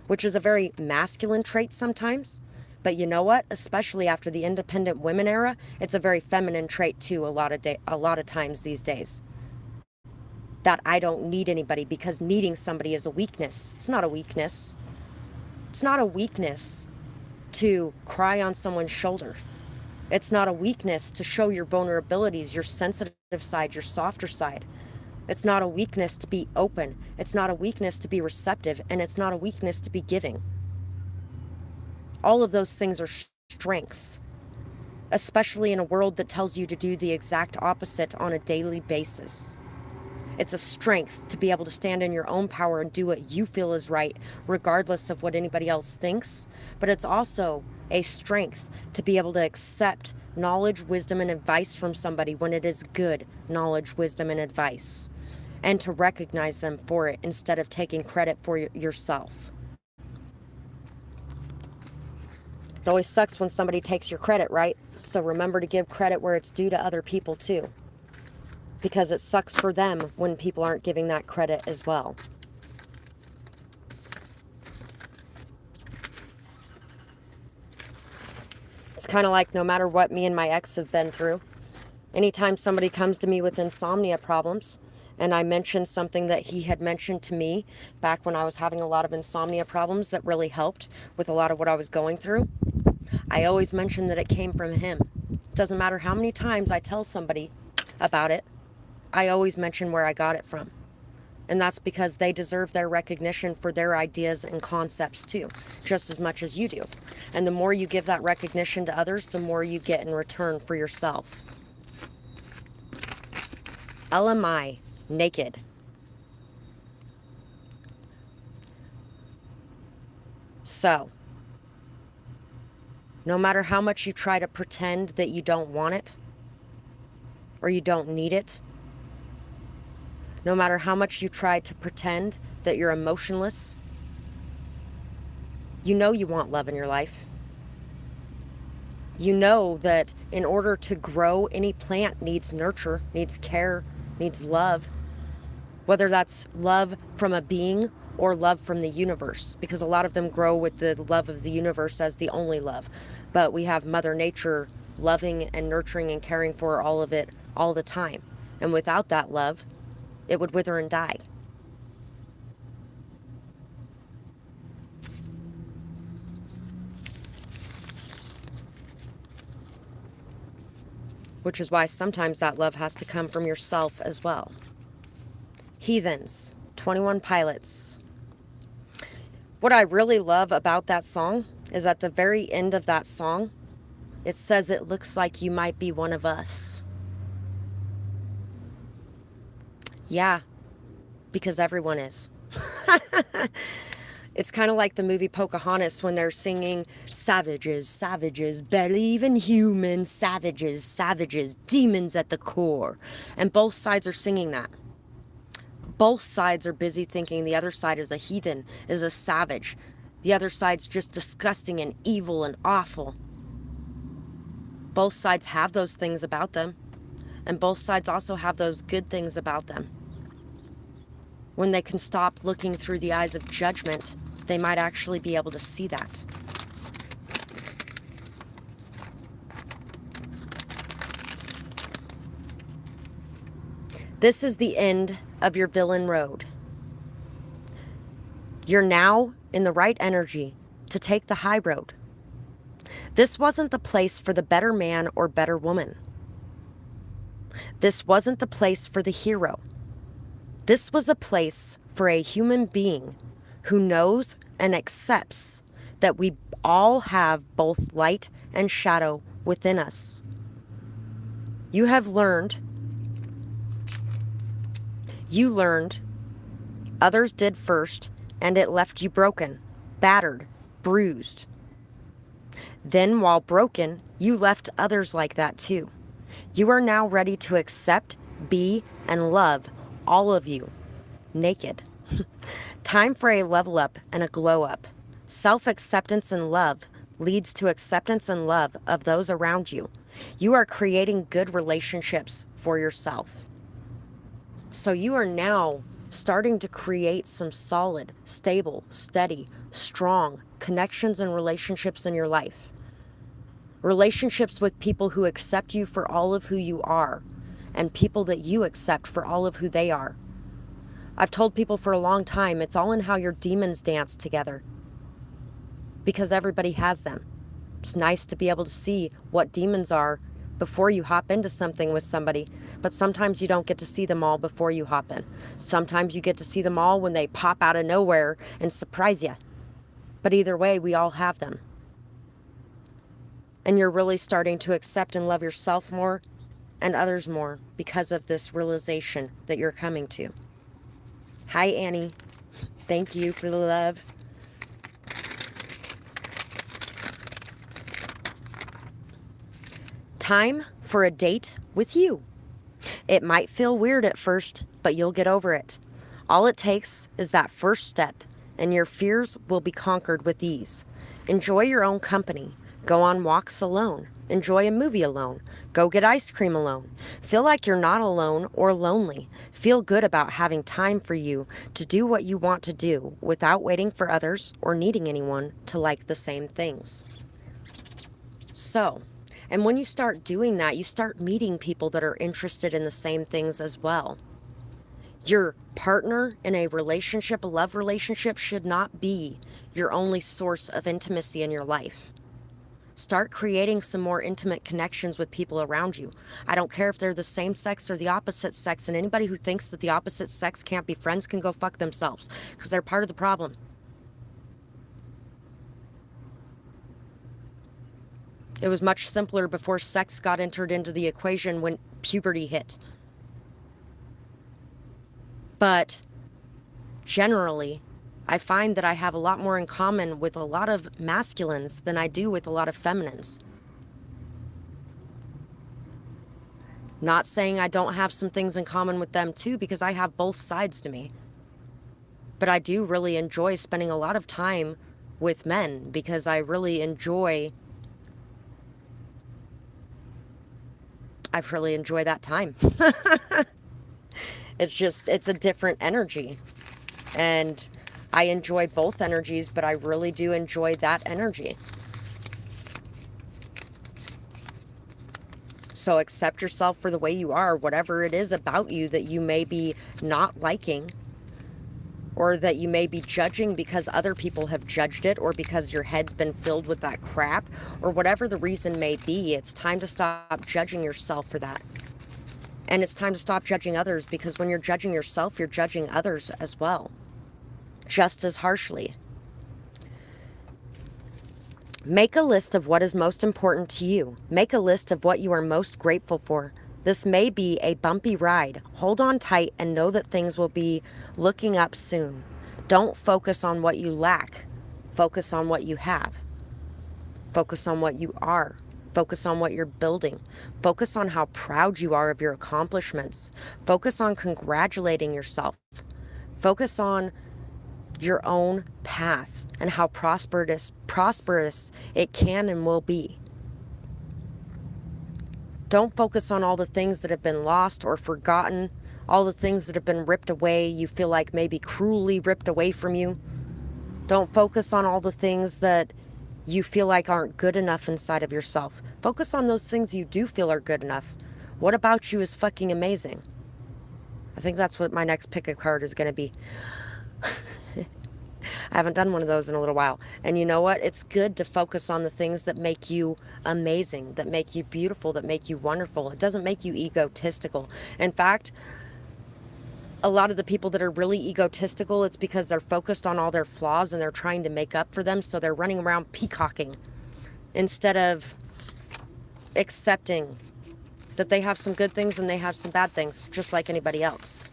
Which is a very masculine trait sometimes. But you know what? Especially after the independent women era, it's a very feminine trait too a lot of times these days. That I don't need anybody because needing somebody is a weakness. It's not a weakness. It's not a weakness to cry on someone's shoulder. It's not a weakness to show your vulnerabilities, your sensitive side, your softer side. It's not a weakness to be open. It's not a weakness to be receptive. And it's not a weakness to be giving. All of those things are strengths, especially in a world that tells you to do the exact opposite on a daily basis. It's a strength to be able to stand in your own power and do what you feel is right, regardless of what anybody else thinks. But it's also a strength to be able to accept knowledge, wisdom, and advice from somebody when it is good knowledge, wisdom, and advice. And to recognize them for it instead of taking credit for yourself. It always sucks when somebody takes your credit, right? So remember to give credit where it's due to other people too. Because it sucks for them when people aren't giving that credit as well. It's kind of like no matter what me and my ex have been through, anytime somebody comes to me with insomnia problems and I mention something that he had mentioned to me back when I was having a lot of insomnia problems that really helped with a lot of what I was going through, I always mention that it came from him. Doesn't matter how many times I tell somebody about it, I always mention where I got it from. And that's because they deserve their recognition for their ideas and concepts too, just as much as you do. And the more you give that recognition to others, the more you get in return for yourself. LMI, naked. So, no matter how much you try to pretend that you don't want it, or you don't need it, no matter how much you try to pretend that you're emotionless, you know you want love in your life. You know that in order to grow, any plant needs nurture, needs care, needs love. Whether that's love from a being or love from the universe, because a lot of them grow with the love of the universe as the only love. But we have Mother Nature loving and nurturing and caring for all of it all the time. And without that love, it would wither and die. Which is why sometimes that love has to come from yourself as well. Heathens, 21 Pilots. What I really love about that song is at the very end of that song, it says it looks like you might be one of us. Yeah, because everyone is. It's kind of like the movie Pocahontas when they're singing, savages, savages, barely even human, savages, savages, demons at the core. And both sides are singing that. Both sides are busy thinking the other side is a heathen, is a savage. The other side's just disgusting and evil and awful. Both sides have those things about them. And both sides also have those good things about them. When they can stop looking through the eyes of judgment, they might actually be able to see that. This is the end of your villain road. You're now in the right energy to take the high road. This wasn't the place for the better man or better woman. This wasn't the place for the hero. This was a place for a human being who knows and accepts that we all have both light and shadow within us. You learned, others did first, and it left you broken, battered, bruised. Then, while broken, you left others like that too. You are now ready to accept, be, and love all of you, naked. Time for a level up and a glow up. Self-acceptance and love leads to acceptance and love of those around you. You are creating good relationships for yourself. So you are now starting to create some solid, stable, steady, strong connections and relationships in your life. Relationships with people who accept you for all of who you are, and people that you accept for all of who they are. I've told people for a long time, it's all in how your demons dance together. Because everybody has them. It's nice to be able to see what demons are before you hop into something with somebody, but sometimes you don't get to see them all before you hop in. Sometimes you get to see them all when they pop out of nowhere and surprise you. But either way, we all have them. And you're really starting to accept and love yourself more and others more because of this realization that you're coming to. Hi, Annie. Thank you for the love. Time for a date with you. It might feel weird at first, but you'll get over it. All it takes is that first step, and your fears will be conquered with ease. Enjoy your own company. Go on walks alone. Enjoy a movie alone. Go get ice cream alone. Feel like you're not alone or lonely. Feel good about having time for you to do what you want to do without waiting for others or needing anyone to like the same things. So So, and when you start doing that, you start meeting people that are interested in the same things as well. Your partner in a relationship, a love relationship, should not be your only source of intimacy in your life. Start creating some more intimate connections with people around you. I don't care if they're the same sex or the opposite sex, and anybody who thinks that the opposite sex can't be friends can go fuck themselves, because they're part of the problem. It was much simpler before sex got entered into the equation when puberty hit. But generally, I find that I have a lot more in common with a lot of masculines than I do with a lot of feminines. Not saying I don't have some things in common with them too, because I have both sides to me. But I do really enjoy spending a lot of time with men, because I really enjoy that time. It's a different energy. And I enjoy both energies, but I really do enjoy that energy. So accept yourself for the way you are, whatever it is about you that you may be not liking, or that you may be judging because other people have judged it, or because your head's been filled with that crap, or whatever the reason may be. It's time to stop judging yourself for that. And it's time to stop judging others, because when you're judging yourself, you're judging others as well, just as harshly. Make a list of what is most important to you. Make a list of what you are most grateful for. This may be a bumpy ride. Hold on tight and know that things will be looking up soon. Don't focus on what you lack. Focus on what you have. Focus on what you are. Focus on what you're building. Focus on how proud you are of your accomplishments. Focus on congratulating yourself. Focus on your own path and how prosperous it can and will be. Don't focus on all the things that have been lost or forgotten, all the things that have been ripped away, you feel like maybe cruelly ripped away from you. Don't focus on all the things that you feel like aren't good enough inside of yourself. Focus on those things you do feel are good enough. What about you is fucking amazing? I think that's what my next pick a card is going to be. I haven't done one of those in a little while. And you know what? It's good to focus on the things that make you amazing, that make you beautiful, that make you wonderful. It doesn't make you egotistical. In fact, a lot of the people that are really egotistical, it's because they're focused on all their flaws and they're trying to make up for them. So they're running around peacocking instead of accepting that they have some good things and they have some bad things, just like anybody else.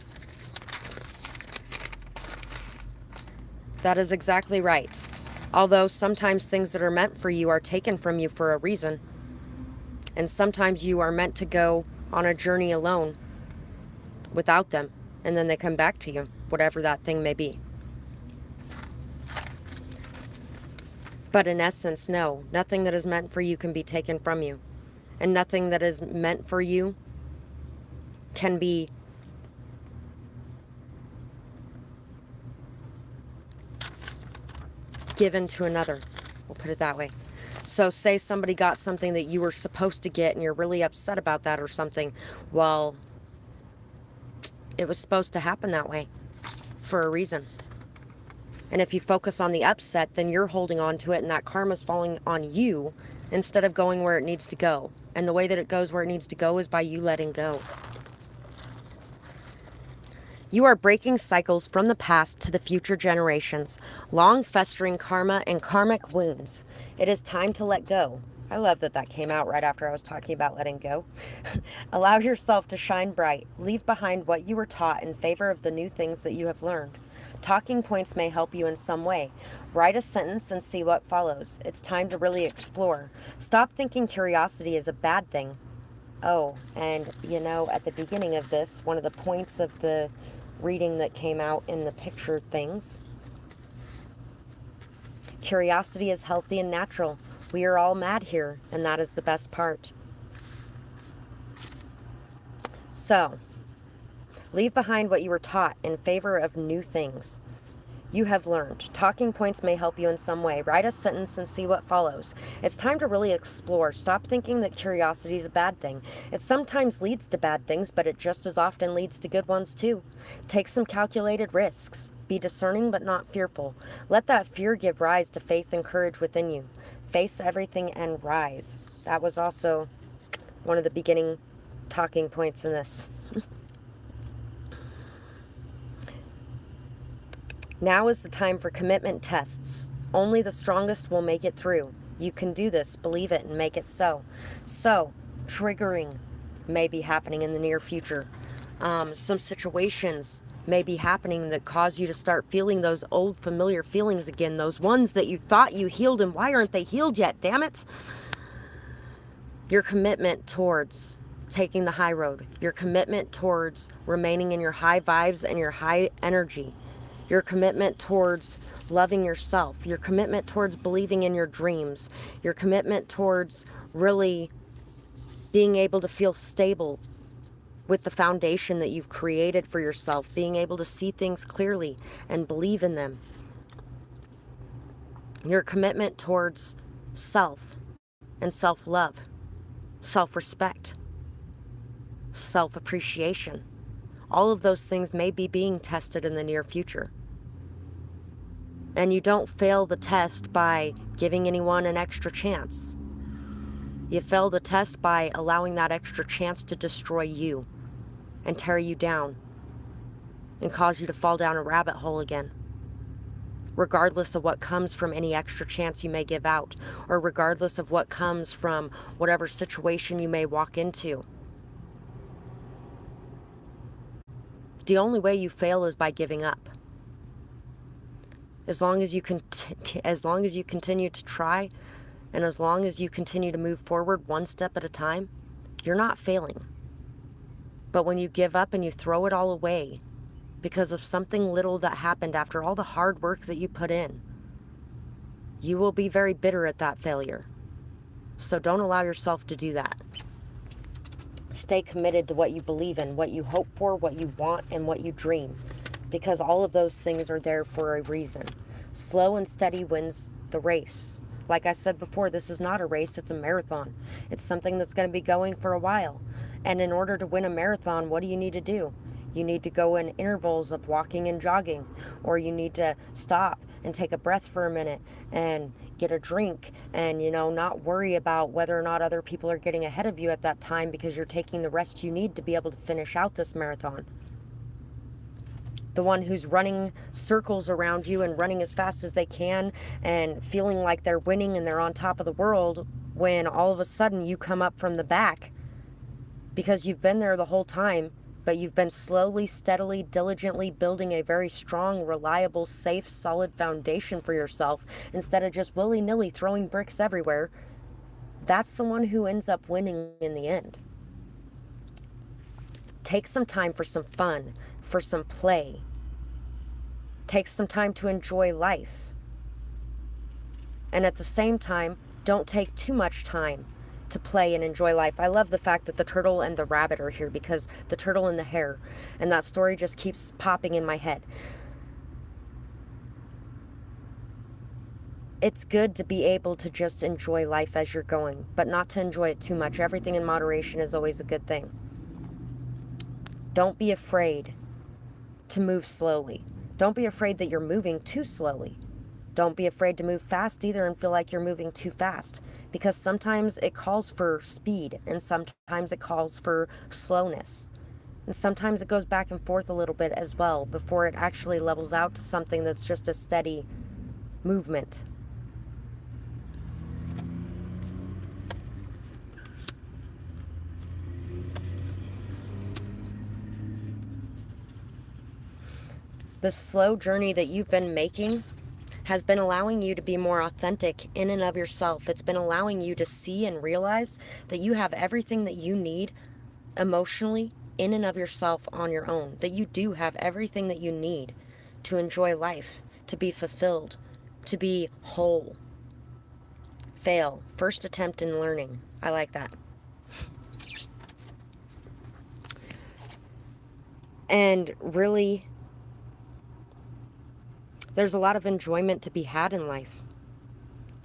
That is exactly right. Although sometimes things that are meant for you are taken from you for a reason. And sometimes you are meant to go on a journey alone without them. And then they come back to you, whatever that thing may be. But in essence, no. Nothing that is meant for you can be taken from you. And nothing that is meant for you can be given to another. We'll put it that way. So say somebody got something that you were supposed to get and you're really upset about that or something. Well, it was supposed to happen that way for a reason. And if you focus on the upset, then you're holding on to it and that karma's falling on you instead of going where it needs to go. And the way that it goes where it needs to go is by you letting go. You are breaking cycles from the past to the future generations, long festering karma and karmic wounds. It is time to let go. I love that that came out right after I was talking about letting go. Allow yourself to shine bright. Leave behind what you were taught in favor of the new things that you have learned. Talking points may help you in some way. Write a sentence and see what follows. It's time to really explore. Stop thinking curiosity is a bad thing. Oh, and you know, at the beginning of this, one of the points of the reading that came out in the picture things, curiosity is healthy and natural. We are all mad here, and that is the best part. So, leave behind what you were taught in favor of new things. you have learned. Talking points may help you in some way. Write a sentence and see what follows. It's time to really explore. Stop thinking that curiosity is a bad thing. It sometimes leads to bad things, but it just as often leads to good ones too. Take some calculated risks. Be discerning but not fearful. Let that fear give rise to faith and courage within you. Face everything and rise. That was also one of the beginning talking points in this. Now is the time for commitment tests. Only the strongest will make it through. You can do this, believe it, and make it so. So, triggering may be happening in the near future. Some situations may be happening that cause you to start feeling those old familiar feelings again, those ones that you thought you healed, and why aren't they healed yet, damn it? Your commitment towards taking the high road, your commitment towards remaining in your high vibes and your high energy, your commitment towards loving yourself, your commitment towards believing in your dreams, your commitment towards really being able to feel stable with the foundation that you've created for yourself, being able to see things clearly and believe in them. Your commitment towards self and self-love, self-respect, self-appreciation. All of those things may be being tested in the near future. And you don't fail the test by giving anyone an extra chance. You fail the test by allowing that extra chance to destroy you and tear you down and cause you to fall down a rabbit hole again. Regardless of what comes from any extra chance you may give out, or regardless of what comes from whatever situation you may walk into. The only way you fail is by giving up. As long as you continue to try, and as long as you continue to move forward one step at a time, you're not failing. But when you give up and you throw it all away because of something little that happened after all the hard work that you put in, you will be very bitter at that failure. So don't allow yourself to do that. Stay committed to what you believe in, what you hope for, what you want, and what you dream, because all of those things are there for a reason. Slow and steady wins the race. Like I said before, this is not a race, it's a marathon. It's something that's going to be going for a while. And in order to win a marathon, what do you need to do? You need to go in intervals of walking and jogging, or you need to stop and take a breath for a minute and get a drink and, not worry about whether or not other people are getting ahead of you at that time, because you're taking the rest you need to be able to finish out this marathon. The one who's running circles around you and running as fast as they can and feeling like they're winning and they're on top of the world, when all of a sudden you come up from the back because you've been there the whole time, but you've been slowly, steadily, diligently building a very strong, reliable, safe, solid foundation for yourself instead of just willy-nilly throwing bricks everywhere. That's the one who ends up winning in the end. Take some time for some fun, for some play. Take some time to enjoy life. And at the same time, don't take too much time to play and enjoy life. I love the fact that the turtle and the rabbit are here, because the turtle and the hare, and that story just keeps popping in my head. It's good to be able to just enjoy life as you're going, but not to enjoy it too much. Everything in moderation is always a good thing. Don't be afraid to move slowly. Don't be afraid that you're moving too slowly. Don't be afraid to move fast either and feel like you're moving too fast, because sometimes it calls for speed and sometimes it calls for slowness. And sometimes it goes back and forth a little bit as well before it actually levels out to something that's just a steady movement. The slow journey that you've been making has been allowing you to be more authentic in and of yourself. It's been allowing you to see and realize that you have everything that you need emotionally in and of yourself on your own. That you do have everything that you need to enjoy life, to be fulfilled, to be whole. Fail. First attempt in learning. I like that. And really There's a lot of enjoyment to be had in life.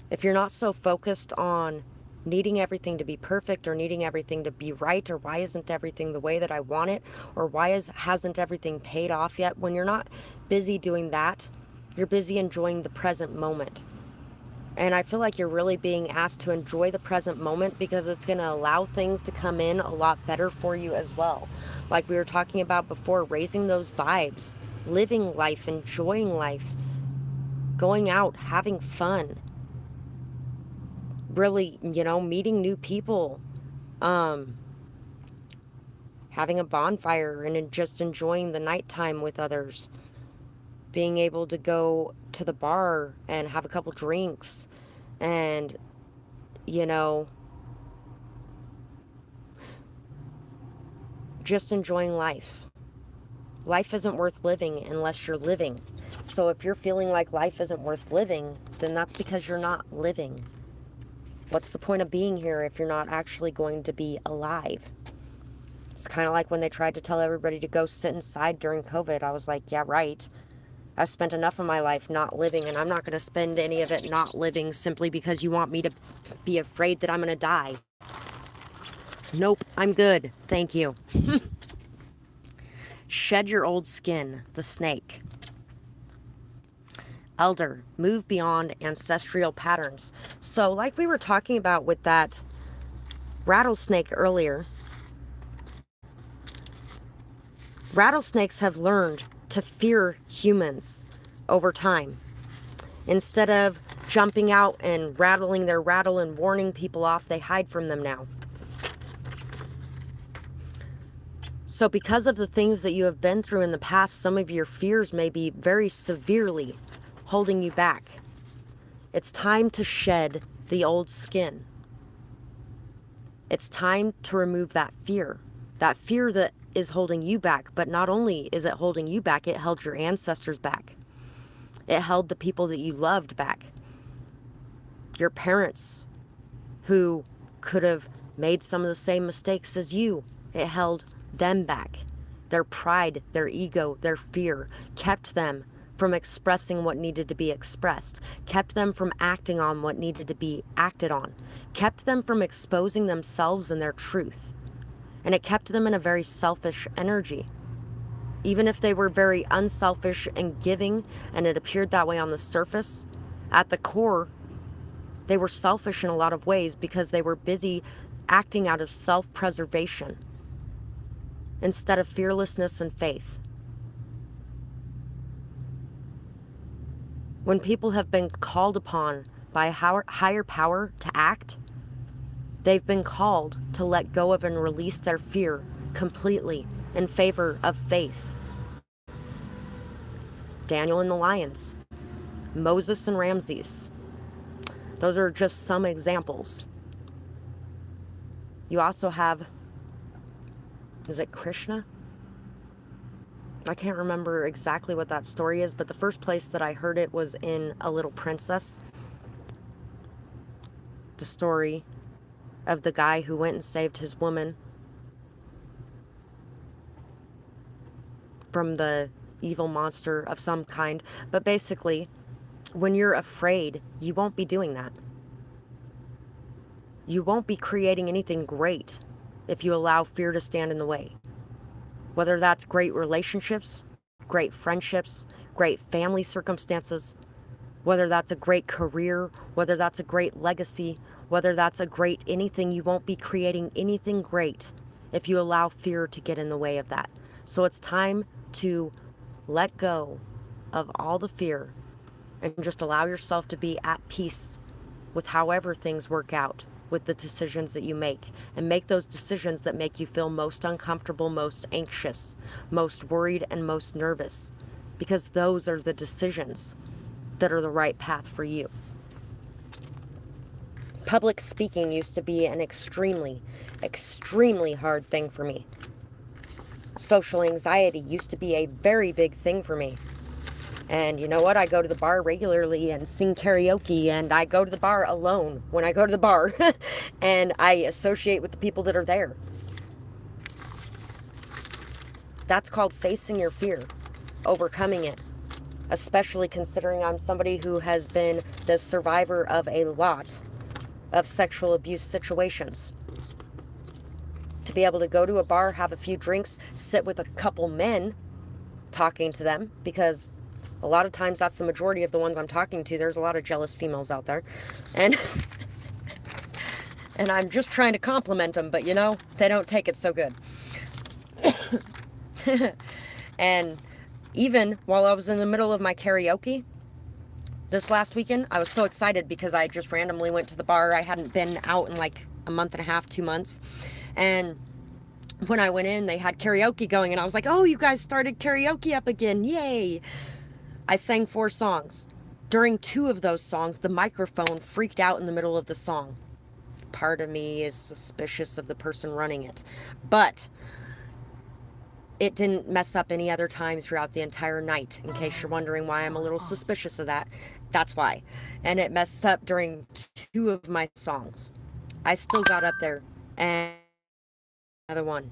If you're not so focused on needing everything to be perfect or needing everything to be right, or why isn't everything the way that I want it, or hasn't everything paid off yet, when you're not busy doing that, you're busy enjoying the present moment. And I feel like you're really being asked to enjoy the present moment, because it's going to allow things to come in a lot better for you as well. Like we were talking about before, raising those vibes, living life, enjoying life, going out, having fun, really, meeting new people, having a bonfire and just enjoying the nighttime with others, being able to go to the bar and have a couple drinks, and, just enjoying life. Life isn't worth living unless you're living. So if you're feeling like life isn't worth living, then that's because you're not living. What's the point of being here if you're not actually going to be alive? It's kind of like when they tried to tell everybody to go sit inside during COVID. I was like, yeah, right. I've spent enough of my life not living, and I'm not going to spend any of it not living simply because you want me to be afraid that I'm going to die. Nope, I'm good. Thank you. Shed your old skin, the snake. Elder, move beyond ancestral patterns. So like we were talking about with that rattlesnake earlier, rattlesnakes have learned to fear humans over time. Instead of jumping out and rattling their rattle and warning people off, they hide from them now. So because of the things that you have been through in the past, some of your fears may be very severely holding you back. It's time to shed the old skin. It's time to remove that fear that is holding you back. But not only is it holding you back, it held your ancestors back. It held the people that you loved back. Your parents, who could have made some of the same mistakes as you, it held them back. Their pride, their ego, their fear kept them from expressing what needed to be expressed, kept them from acting on what needed to be acted on, kept them from exposing themselves and their truth. And it kept them in a very selfish energy. Even if they were very unselfish and giving, and it appeared that way on the surface, at the core, they were selfish in a lot of ways because they were busy acting out of self-preservation instead of fearlessness and faith. When people have been called upon by a higher power to act, they've been called to let go of and release their fear completely in favor of faith. Daniel and the lions, Moses and Ramses. Those are just some examples. You also have, is it Krishna? I can't remember exactly what that story is, but the first place that I heard it was in A Little Princess. The story of the guy who went and saved his woman from the evil monster of some kind. But basically, when you're afraid, you won't be doing that. You won't be creating anything great if you allow fear to stand in the way. Whether that's great relationships, great friendships, great family circumstances, whether that's a great career, whether that's a great legacy, whether that's a great anything, you won't be creating anything great if you allow fear to get in the way of that. So it's time to let go of all the fear and just allow yourself to be at peace with however things work out with the decisions that you make, and make those decisions that make you feel most uncomfortable, most anxious, most worried, and most nervous, because those are the decisions that are the right path for you. Public speaking used to be an extremely, extremely hard thing for me. Social anxiety used to be a very big thing for me. And you know what? I go to the bar regularly and sing karaoke, and I go to the bar alone when I go to the bar. And I associate with the people that are there. That's called facing your fear, overcoming it, especially considering I'm somebody who has been the survivor of a lot of sexual abuse situations. To be able to go to a bar, have a few drinks, sit with a couple men, talking to them, because a lot of times that's the majority of the ones I'm talking to. There's a lot of jealous females out there. And and I'm just trying to compliment them, but they don't take it so good. And even while I was in the middle of my karaoke this last weekend, I was so excited because I just randomly went to the bar. I hadn't been out in like a month and a half, 2 months. And when I went in, they had karaoke going, and I was like, oh, you guys started karaoke up again. Yay. I sang 4 songs. During 2 of those songs, the microphone freaked out in the middle of the song. Part of me is suspicious of the person running it, but it didn't mess up any other time throughout the entire night. In case you're wondering why I'm a little suspicious of that, that's why. And it messed up during 2 of my songs. I still got up there and another one.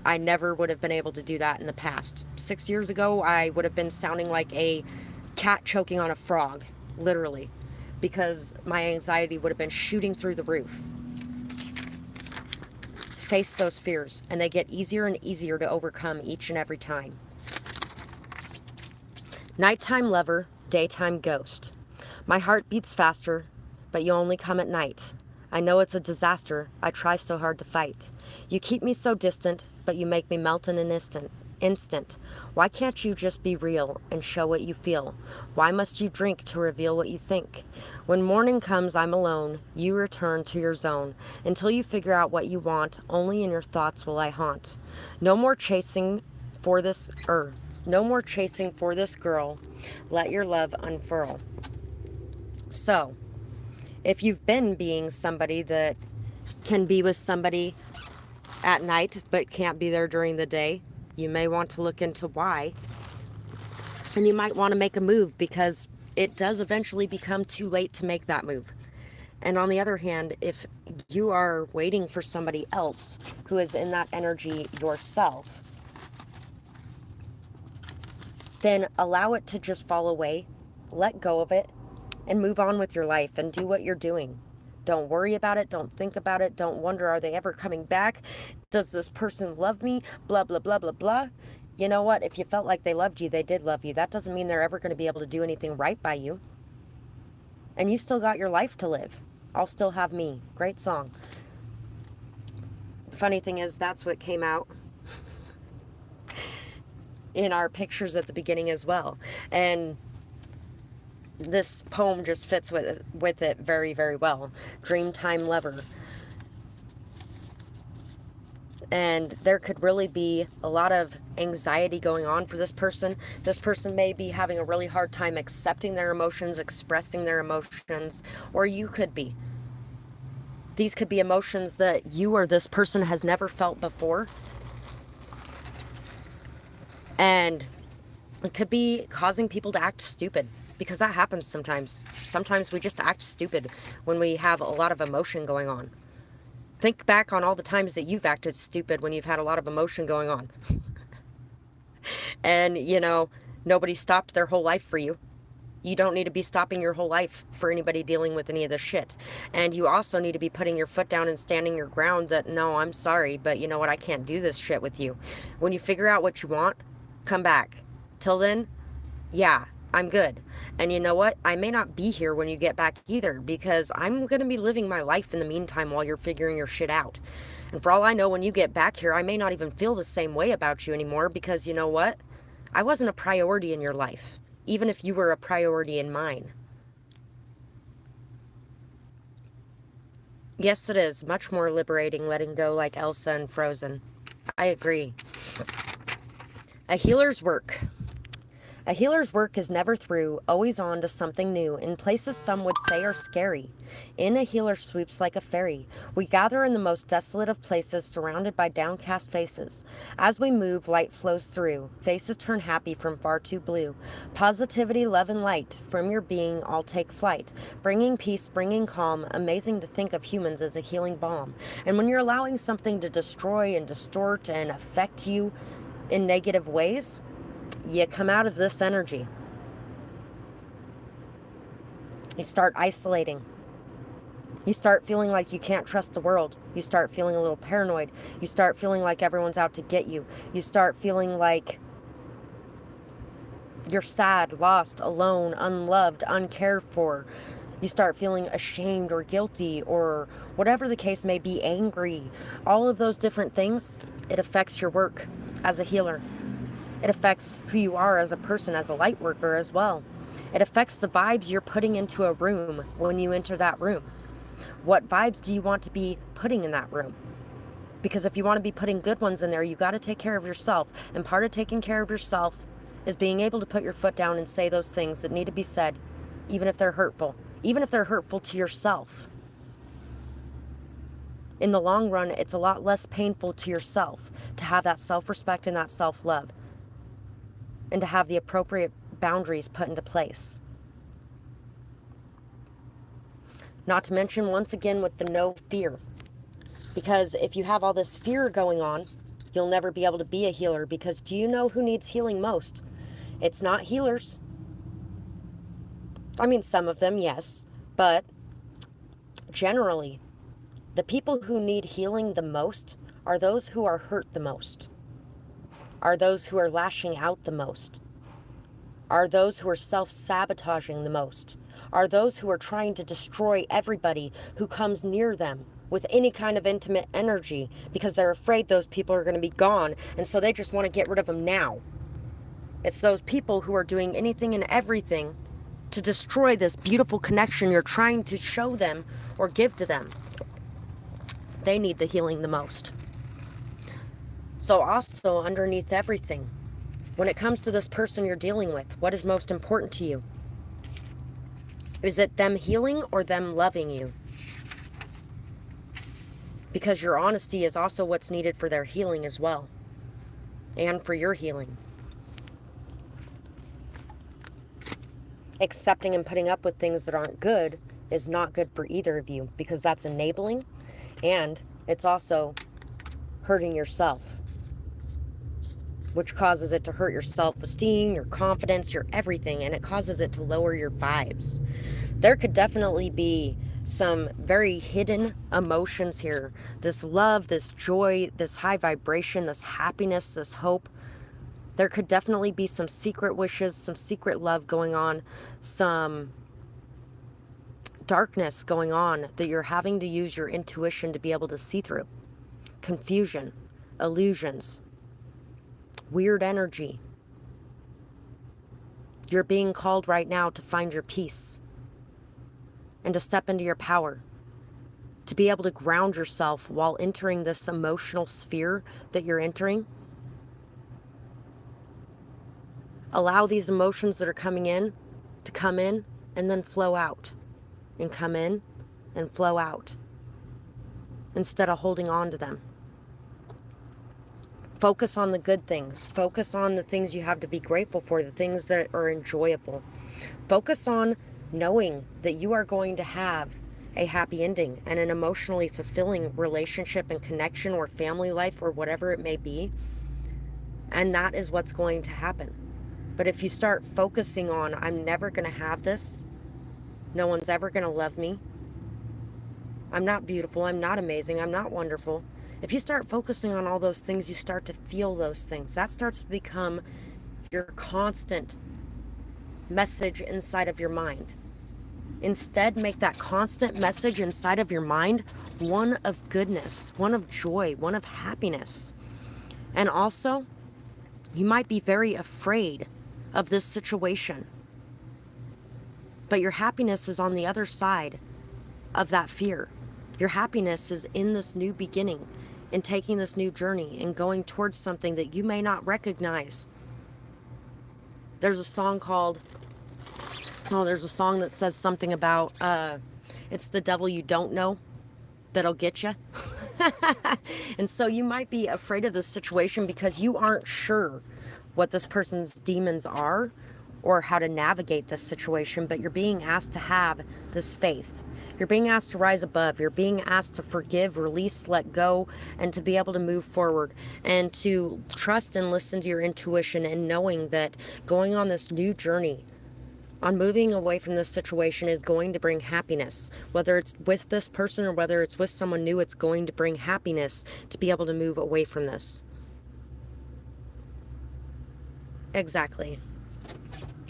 I never would have been able to do that in the past. 6 years ago, I would have been sounding like a cat choking on a frog, literally, because my anxiety would have been shooting through the roof. Face those fears, and they get easier and easier to overcome each and every time. Nighttime lover, daytime ghost. My heart beats faster, but you only come at night. I know it's a disaster. I try so hard to fight. You keep me so distant, but you make me melt in an instant. Why can't you just be real and show what you feel? Why must you drink to reveal what you think? When morning comes, I'm alone. You return to your zone. Until you figure out what you want, only in your thoughts will I haunt. No more chasing for this girl. Let your love unfurl. So, if you've been being somebody that can be with somebody at night but can't be there during the day, you may want to look into why. And you might want to make a move, because it does eventually become too late to make that move. And on the other hand, if you are waiting for somebody else who is in that energy yourself, then allow it to just fall away, let go of it, and move on with your life and do what you're doing. Don't worry about it. Don't think about it. Don't wonder, are they ever coming back? Does this person love me? Blah, blah, blah, blah, blah. You know what? If you felt like they loved you, they did love you. That doesn't mean they're ever going to be able to do anything right by you. And you still got your life to live. I'll still have me. Great song. The funny thing is, that's what came out in our pictures at the beginning as well. And this poem just fits with it very, very well. Dreamtime lover. And there could really be a lot of anxiety going on for this person. This person may be having a really hard time accepting their emotions, expressing their emotions, or you could be. These could be emotions that you or this person has never felt before. And it could be causing people to act stupid, because that happens sometimes. Sometimes we just act stupid when we have a lot of emotion going on. Think back on all the times that you've acted stupid when you've had a lot of emotion going on. And, nobody stopped their whole life for you. You don't need to be stopping your whole life for anybody dealing with any of this shit. And you also need to be putting your foot down and standing your ground that, no, I'm sorry, but you know what? I can't do this shit with you. When you figure out what you want, come back. Till then, yeah, I'm good. And you know what? I may not be here when you get back either, because I'm going to be living my life in the meantime while you're figuring your shit out. And for all I know, when you get back here, I may not even feel the same way about you anymore, because you know what? I wasn't a priority in your life, even if you were a priority in mine. Yes, it is much more liberating letting go like Elsa and Frozen. I agree. A healer's work. A healer's work is never through, always on to something new, in places some would say are scary. In a healer swoops like a fairy. We gather in the most desolate of places, surrounded by downcast faces. As we move, light flows through. Faces turn happy from far too blue. Positivity, love, and light. From your being, all take flight. Bringing peace, bringing calm. Amazing to think of humans as a healing balm. And when you're allowing something to destroy and distort and affect you in negative ways, you come out of this energy. You start isolating. You start feeling like you can't trust the world. You start feeling a little paranoid. You start feeling like everyone's out to get you. You start feeling like you're sad, lost, alone, unloved, uncared for. You start feeling ashamed or guilty or whatever the case may be, angry. All of those different things, it affects your work as a healer. It affects who you are as a person, as a light worker as well. It affects the vibes you're putting into a room when you enter that room. What vibes do you want to be putting in that room? Because if you want to be putting good ones in there, you got to take care of yourself. And part of taking care of yourself is being able to put your foot down and say those things that need to be said, even if they're hurtful, even if they're hurtful to yourself. In the long run, it's a lot less painful to yourself to have that self-respect and that self-love, and to have the appropriate boundaries put into place. Not to mention, once again, with the no fear. Because if you have all this fear going on, you'll never be able to be a healer. Because do you know who needs healing most? It's not healers. I mean, some of them, yes. But generally, the people who need healing the most are those who are hurt the most, are those who are lashing out the most, are those who are self-sabotaging the most, are those who are trying to destroy everybody who comes near them with any kind of intimate energy because they're afraid those people are going to be gone, and so they just want to get rid of them now. It's those people who are doing anything and everything to destroy this beautiful connection you're trying to show them or give to them. They need the healing the most. So also, underneath everything, when it comes to this person you're dealing with, what is most important to you? Is it them healing or them loving you? Because your honesty is also what's needed for their healing as well, and for your healing. Accepting and putting up with things that aren't good is not good for either of you, because that's enabling, and it's also hurting yourself, which causes it to hurt your self-esteem, your confidence, your everything, and it causes it to lower your vibes. There could definitely be some very hidden emotions here. This love, this joy, this high vibration, this happiness, this hope. There could definitely be some secret wishes, some secret love going on, some darkness going on that you're having to use your intuition to be able to see through. Confusion, illusions, weird energy. You're being called right now to find your peace and to step into your power, to be able to ground yourself while entering this emotional sphere that you're entering. Allow these emotions that are coming in to come in and then flow out, and come in and flow out, instead of holding on to them. Focus on the good things. Focus on the things you have to be grateful for, the things that are enjoyable. Focus on knowing that you are going to have a happy ending and an emotionally fulfilling relationship and connection or family life or whatever it may be. And that is what's going to happen. But if you start focusing on, I'm never going to have this, no one's ever going to love me, I'm not beautiful, I'm not amazing, I'm not wonderful. If you start focusing on all those things, you start to feel those things. That starts to become your constant message inside of your mind. Instead, make that constant message inside of your mind one of goodness, one of joy, one of happiness. And also, you might be very afraid of this situation, but your happiness is on the other side of that fear. Your happiness is in this new beginning, in taking this new journey and going towards something that you may not recognize. There's a song that says something about, it's the devil you don't know that'll get you. And so you might be afraid of this situation because you aren't sure what this person's demons are or how to navigate this situation, but you're being asked to have this faith. You're being asked to rise above. You're being asked to forgive, release, let go, and to be able to move forward and to trust and listen to your intuition, and knowing that going on this new journey, on moving away from this situation, is going to bring happiness. Whether it's with this person or whether it's with someone new, it's going to bring happiness to be able to move away from this. Exactly.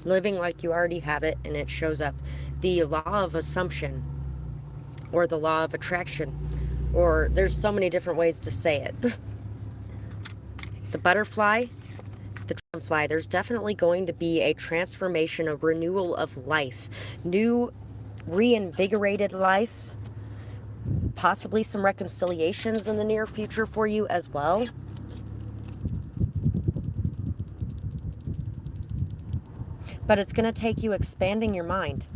Living like you already have it and it shows up. The law of assumption, or the law of attraction, or there's so many different ways to say it. The butterfly, the dragonfly, there's definitely going to be a transformation, a renewal of life, new reinvigorated life, possibly some reconciliations in the near future for you as well. But it's going to take you expanding your mind.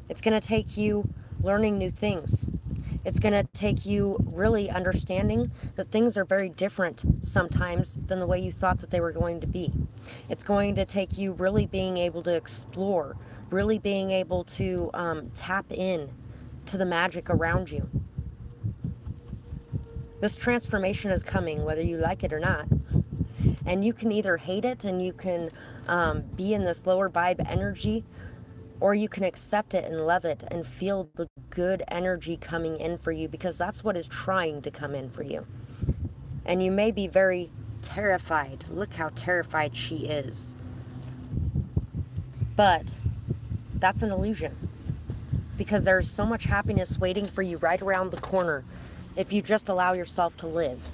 It's going to take you learning new things. It's going to take you really understanding that things are very different sometimes than the way you thought that they were going to be. It's going to take you really being able to explore, really being able to tap in to the magic around you. This transformation is coming, whether you like it or not. And you can either hate it and you can be in this lower vibe energy, or you can accept it and love it and feel the good energy coming in for you, because that's what is trying to come in for you. And you may be very terrified. Look how terrified she is. But that's an illusion, because there's so much happiness waiting for you right around the corner if you just allow yourself to live.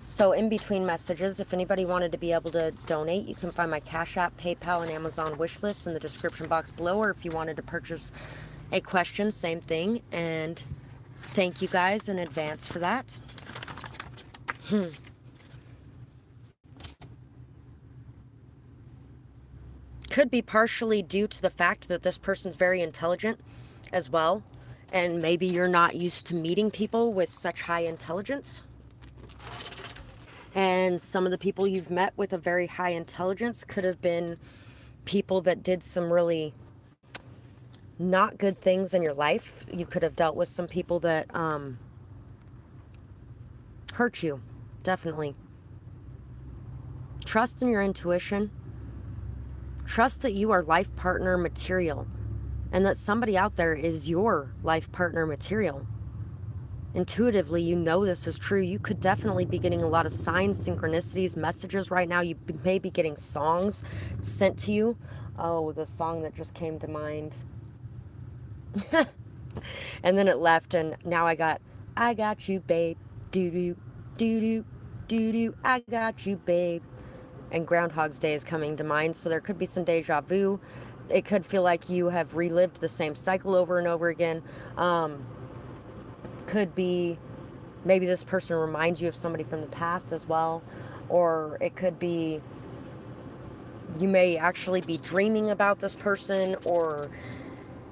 So in between messages, if anybody wanted to be able to donate, you can find my Cash App, PayPal, and Amazon wish list in the description box below. Or if you wanted to purchase a question, same thing. And thank you guys in advance for that. Could be partially due to the fact that this person's very intelligent as well. And maybe you're not used to meeting people with such high intelligence. And some of the people you've met with a very high intelligence could have been people that did some really not good things in your life. You could have dealt with some people that hurt you, definitely. Trust in your intuition. Trust that you are life partner material, and that somebody out there is your life partner material. Intuitively, you know this is true. You could definitely be getting a lot of signs, synchronicities, messages right now. You may be getting songs sent to you. Oh, the song that just came to mind. And then it left, and now I got you, babe. Doo-doo, doo-doo, doo-doo, I got you, babe. And Groundhog's Day is coming to mind, so there could be some deja vu. It could feel like you have relived the same cycle over and over again. Could be maybe this person reminds you of somebody from the past as well, or it could be you may actually be dreaming about this person, or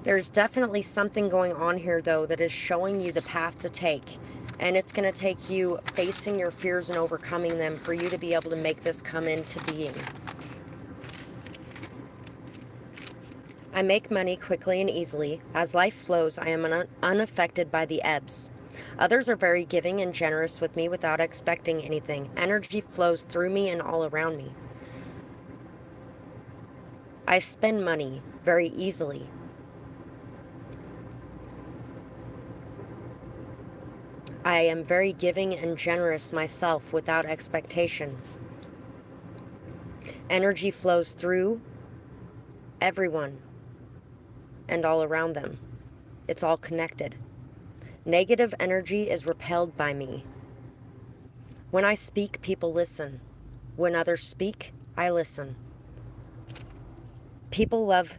there's definitely something going on here though that is showing you the path to take, and it's going to take you facing your fears and overcoming them for you to be able to make this come into being. I make money quickly and easily. As life flows, I am unaffected by the ebbs. Others are very giving and generous with me without expecting anything. Energy flows through me and all around me. I spend money very easily. I am very giving and generous myself without expectation. Energy flows through everyone and all around them. It's all connected. Negative energy is repelled by me. When I speak, people listen. When others speak, I listen. People love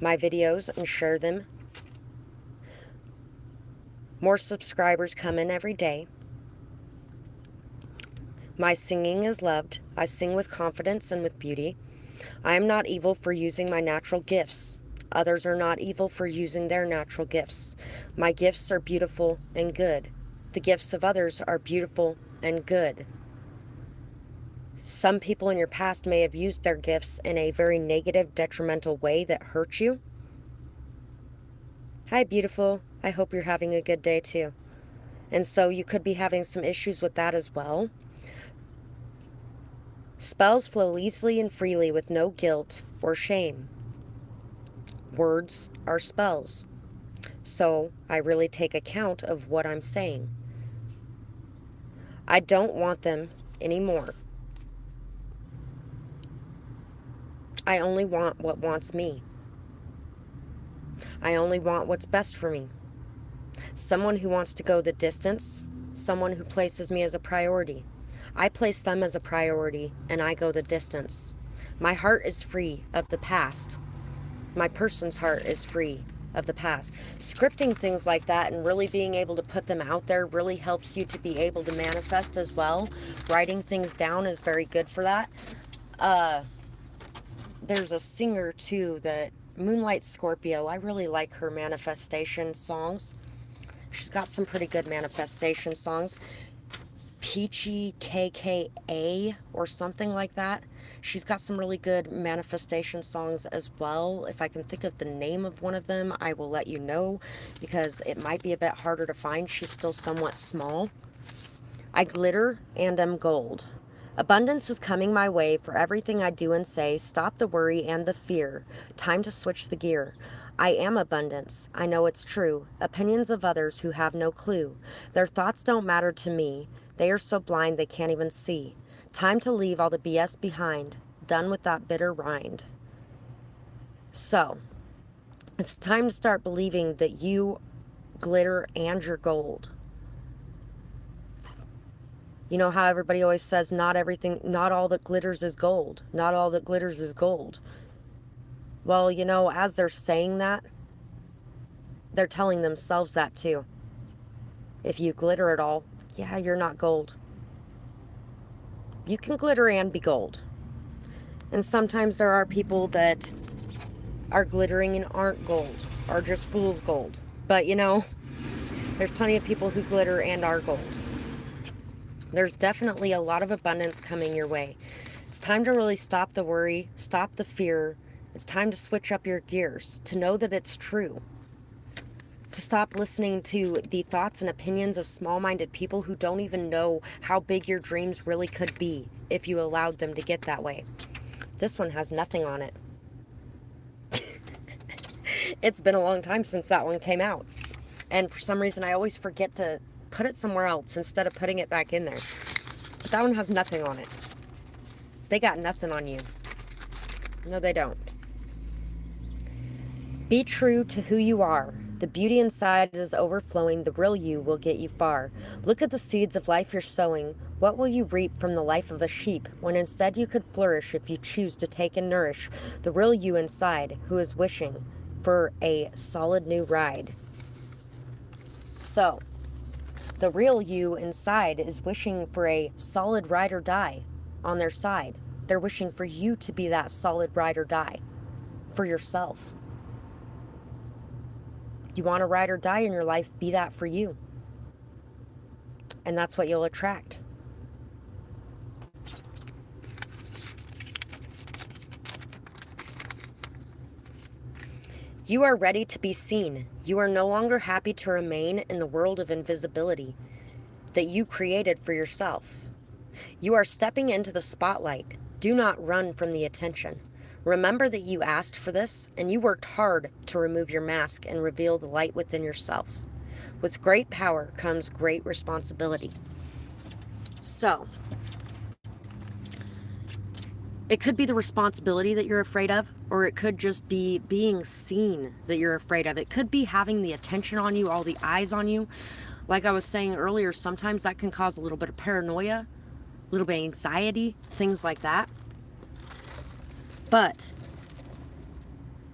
my videos and share them. More subscribers come in every day. My singing is loved. I sing with confidence and with beauty. I am not evil for using my natural gifts. Others are not evil for using their natural gifts. My gifts are beautiful and good. The gifts of others are beautiful and good. Some people in your past may have used their gifts in a very negative, detrimental way that hurt you. Hi, beautiful. I hope you're having a good day too. And so you could be having some issues with that as well. Spells flow easily and freely with no guilt or shame. Words are spells. So I really take account of what I'm saying. I don't want them anymore. I only want what wants me. I only want what's best for me. Someone who wants to go the distance, someone who places me as a priority. I place them as a priority and I go the distance. My heart is free of the past. My person's heart is free of the past. Scripting things like that and really being able to put them out there really helps you to be able to manifest as well. Writing things down is very good for that. There's a singer too that Moonlight Scorpio. I really like her manifestation songs. She's got some pretty good manifestation songs. Peachy KKA or something like that. She's got some really good manifestation songs as well. If I can think of the name of one of them, I will let you know because it might be a bit harder to find. She's still somewhat small. I glitter and am gold. Abundance is coming my way for everything I do and say. Stop the worry and the fear. Time to switch the gear. I am abundance. I know it's true. Opinions of others who have no clue. Their thoughts don't matter to me. They are so blind they can't even see. Time to leave all the BS behind. Done with that bitter rind. So, it's time to start believing that you glitter and you're gold. You know how everybody always says not all that glitters is gold. Not all that glitters is gold. Well, you know, as they're saying that, they're telling themselves that too. If you glitter at all, yeah, you're not gold. You can glitter and be gold. And sometimes there are people that are glittering and aren't gold, or just fool's gold. But you know, there's plenty of people who glitter and are gold. There's definitely a lot of abundance coming your way. It's time to really stop the worry, stop the fear. It's time to switch up your gears, to know that it's true. To stop listening to the thoughts and opinions of small-minded people who don't even know how big your dreams really could be if you allowed them to get that way. This one has nothing on it. It's been a long time since that one came out. And for some reason, I always forget to put it somewhere else instead of putting it back in there. But that one has nothing on it. They got nothing on you. No, they don't. Be true to who you are. The beauty inside is overflowing. The real you will get you far. Look at the seeds of life you're sowing. What will you reap from the life of a sheep when instead you could flourish if you choose to take and nourish the real you inside who is wishing for a solid new ride? So, the real you inside is wishing for a solid ride or die on their side. They're wishing for you to be that solid ride or die for yourself. You want to ride or die in your life, be that for you. And that's what you'll attract. You are ready to be seen. You are no longer happy to remain in the world of invisibility that you created for yourself. You are stepping into the spotlight. Do not run from the attention. Remember that you asked for this and you worked hard to remove your mask and reveal the light within yourself. With great power comes great responsibility. So, it could be the responsibility that you're afraid of, or it could just be being seen that you're afraid of. It could be having the attention on you, all the eyes on you. Like I was saying earlier, sometimes that can cause a little bit of paranoia, a little bit of anxiety, things like that. But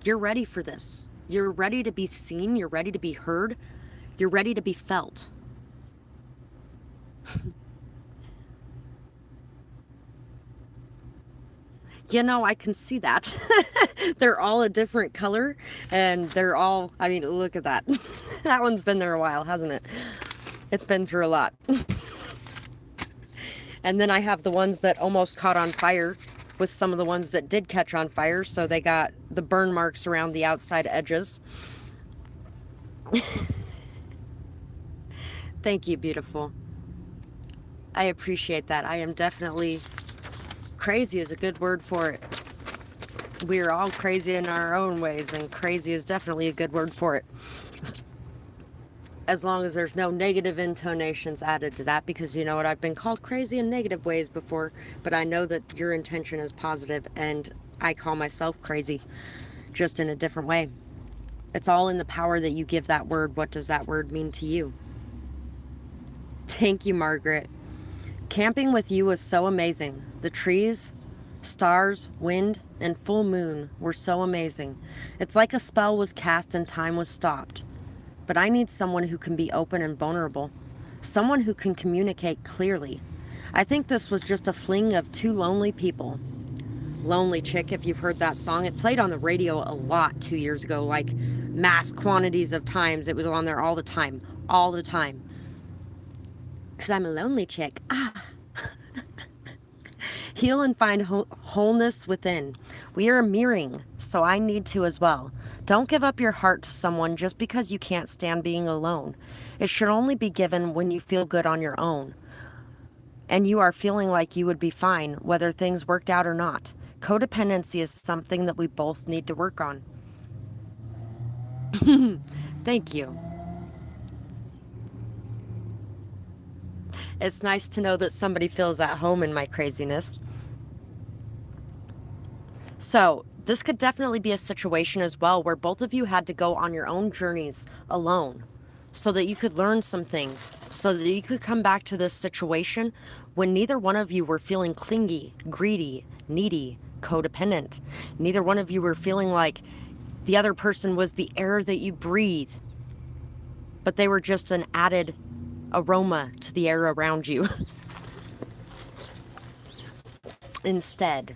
you're ready for this. You're ready to be seen. You're ready to be heard. You're ready to be felt. You know, I can see that. They're all a different color and they're all, I mean, look at that. That one's been there a while, hasn't it? It's been through a lot. And then I have the ones that almost caught on fire with some of the ones that did catch on fire. So they got the burn marks around the outside edges. Thank you, beautiful. I appreciate that. I am definitely... Crazy is a good word for it. We're all crazy in our own ways, and crazy is definitely a good word for it. As long as there's no negative intonations added to that, because you know what, I've been called crazy in negative ways before, but I know that your intention is positive, and I call myself crazy, just in a different way. It's all in the power that you give that word. What does that word mean to you? Thank you, Margaret. Camping with you was so amazing. The trees, stars, wind, and full moon were so amazing. It's like a spell was cast and time was stopped. But I need someone who can be open and vulnerable. Someone who can communicate clearly. I think this was just a fling of two lonely people. Lonely Chick, if you've heard that song. It played on the radio a lot 2 years ago, like mass quantities of times. It was on there all the time. All the time. Because I'm a lonely chick. Heal and find wholeness within. We are mirroring, so I need to as well. Don't give up your heart to someone just because you can't stand being alone. It should only be given when you feel good on your own. And you are feeling like you would be fine, whether things worked out or not. Codependency is something that we both need to work on. Thank you. It's nice to know that somebody feels at home in my craziness. So, this could definitely be a situation as well where both of you had to go on your own journeys alone so that you could learn some things, so that you could come back to this situation when neither one of you were feeling clingy, greedy, needy, codependent. Neither one of you were feeling like the other person was the air that you breathe, but they were just an added aroma to the air around you. Instead,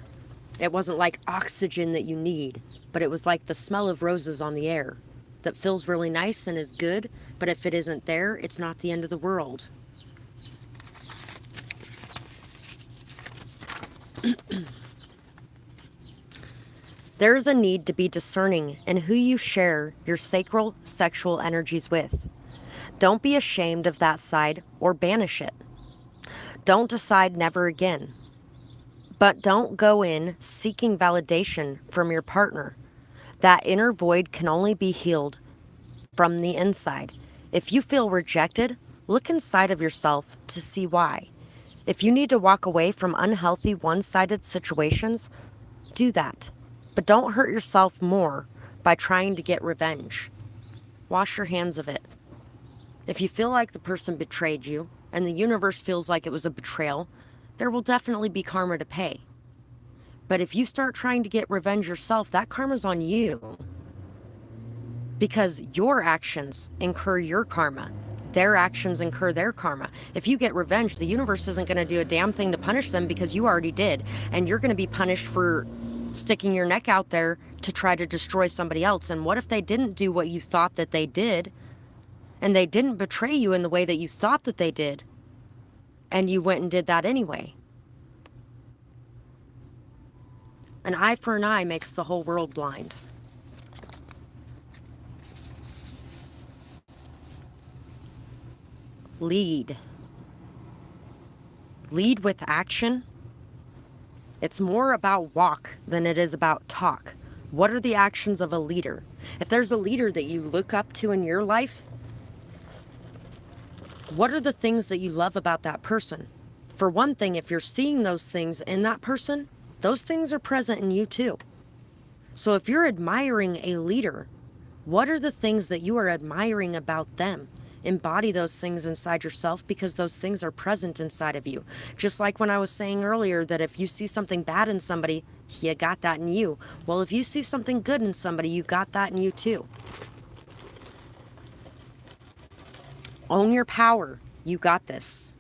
it wasn't like oxygen that you need, but it was like the smell of roses on the air that feels really nice and is good, but if it isn't there, it's not the end of the world. There is a need to be discerning in who you share your sacral sexual energies with. Don't be ashamed of that side or banish it. Don't decide never again. But don't go in seeking validation from your partner. That inner void can only be healed from the inside. If you feel rejected, look inside of yourself to see why. If you need to walk away from unhealthy one-sided situations, do that. But don't hurt yourself more by trying to get revenge. Wash your hands of it. If you feel like the person betrayed you, and the universe feels like it was a betrayal, there will definitely be karma to pay. But if you start trying to get revenge yourself, that karma's on you. Because your actions incur your karma. Their actions incur their karma. If you get revenge, the universe isn't going to do a damn thing to punish them because you already did. And you're going to be punished for sticking your neck out there to try to destroy somebody else. And what if they didn't do what you thought that they did? And they didn't betray you in the way that you thought that they did, and you went and did that anyway. An eye for an eye makes the whole world blind. Lead. Lead with action. It's more about walk than it is about talk. What are the actions of a leader? If there's a leader that you look up to in your life, what are the things that you love about that person? For one thing, if you're seeing those things in that person, those things are present in you too. So if you're admiring a leader, what are the things that you are admiring about them? Embody those things inside yourself because those things are present inside of you. Just like when I was saying earlier that if you see something bad in somebody, you got that in you. Well, if you see something good in somebody, you got that in you too. Own your power. You got this.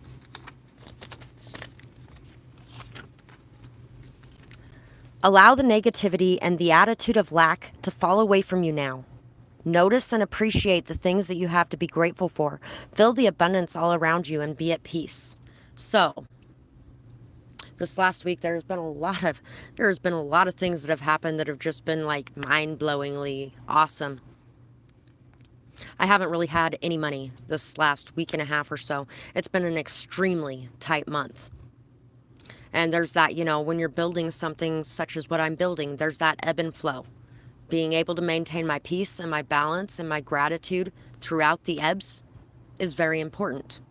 Allow the negativity and the attitude of lack to fall away from you now. Notice and appreciate the things that you have to be grateful for. Feel the abundance all around you and be at peace. So, This last week there's been a lot of things that have happened that have just been like mind-blowingly awesome. I haven't really had any money this last week and a half or so. It's been an extremely tight month. And there's that, when you're building something such as what I'm building, there's that ebb and flow. Being able to maintain my peace and my balance and my gratitude throughout the ebbs is very important.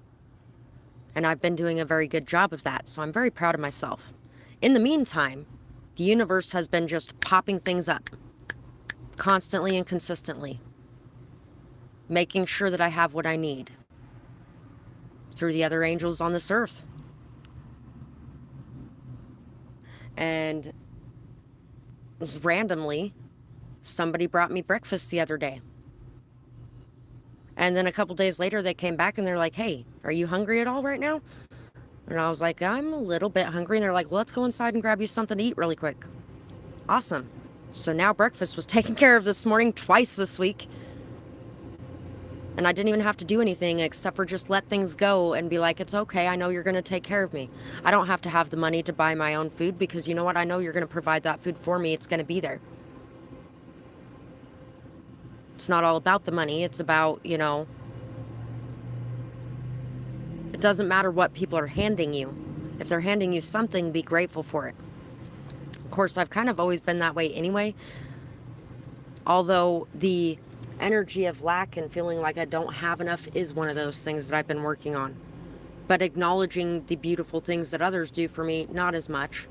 And I've been doing a very good job of that, so I'm very proud of myself. In the meantime, the universe has been just popping things up constantly and consistently, making sure that I have what I need through the other angels on this earth. And randomly, somebody brought me breakfast the other day. And then a couple days later, they came back and they're like, hey, are you hungry at all right now? And I was like, I'm a little bit hungry. And they're like, well, let's go inside and grab you something to eat really quick. Awesome. So now breakfast was taken care of this morning twice this week. And I didn't even have to do anything except for just let things go and be like, it's okay. I know you're going to take care of me. I don't have to have the money to buy my own food because you know what? I know you're going to provide that food for me. It's going to be there. It's not all about the money. It's about, it doesn't matter what people are handing you. If they're handing you something, be grateful for it. Of course, I've kind of always been that way anyway. Although the energy of lack and feeling like I don't have enough is one of those things that I've been working on. But acknowledging the beautiful things that others do for me, not as much.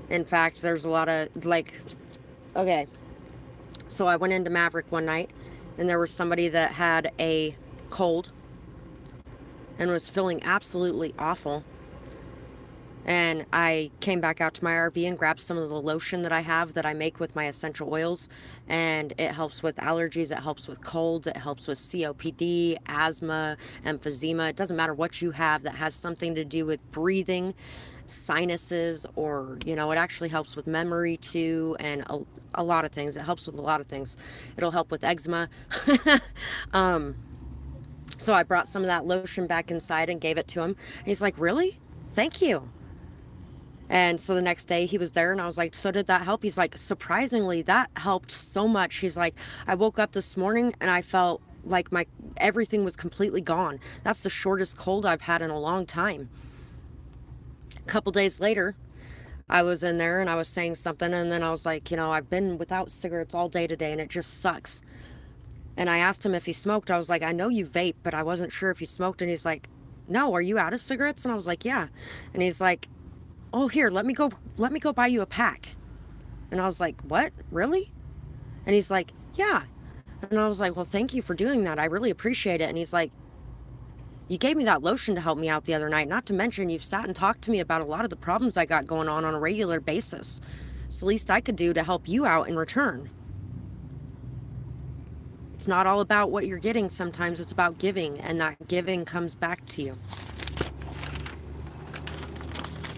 In fact, there's a lot of, okay. So I went into Maverick one night, and there was somebody that had a cold and was feeling absolutely awful. And I came back out to my RV and grabbed some of the lotion that I have that I make with my essential oils. And it helps with allergies, it helps with colds, it helps with COPD, asthma, emphysema. It doesn't matter what you have that has something to do with breathing, sinuses, or it actually helps with memory too, and a lot of things. It helps with a lot of things. It'll help with eczema. So I brought some of that lotion back inside and gave it to him, and he's like, really? Thank you. And so the next day he was there, and I was like, so did that help? He's like, surprisingly, that helped so much. He's like, I woke up this morning and I felt like everything was completely gone. That's the shortest cold I've had in a long time. A couple days later, I was in there and I was saying something, and then I was like, I've been without cigarettes all day today and it just sucks. And I asked him if he smoked. I was like, I know you vape, but I wasn't sure if you smoked. And he's like, no, are you out of cigarettes? And I was like, yeah. And he's like, oh, here, let me go buy you a pack. And I was like, what? Really? And he's like, yeah. And I was like, well, thank you for doing that. I really appreciate it. And he's like, you gave me that lotion to help me out the other night. Not to mention you've sat and talked to me about a lot of the problems I got going on a regular basis. It's the least I could do to help you out in return. It's not all about what you're getting. Sometimes it's about giving, and that giving comes back to you.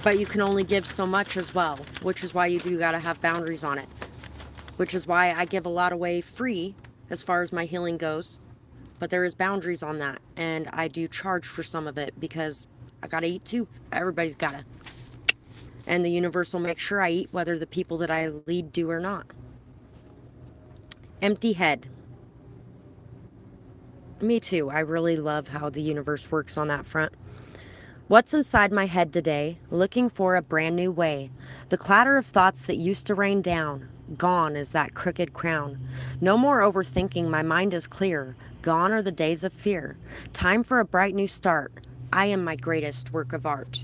But you can only give so much as well, which is why you do gotta have boundaries on it. Which is why I give a lot away free as far as my healing goes. But there is boundaries on that, and I do charge for some of it because I gotta eat too. Everybody's gotta. And the universe will make sure I eat whether the people that I lead do or not. Empty head. Me too. I really love how the universe works on that front. What's inside my head today? Looking for a brand new way. The clatter of thoughts that used to rain down. Gone is that crooked crown. No more overthinking. My mind is clear. Gone are the days of fear. Time for a bright new start. I am my greatest work of art.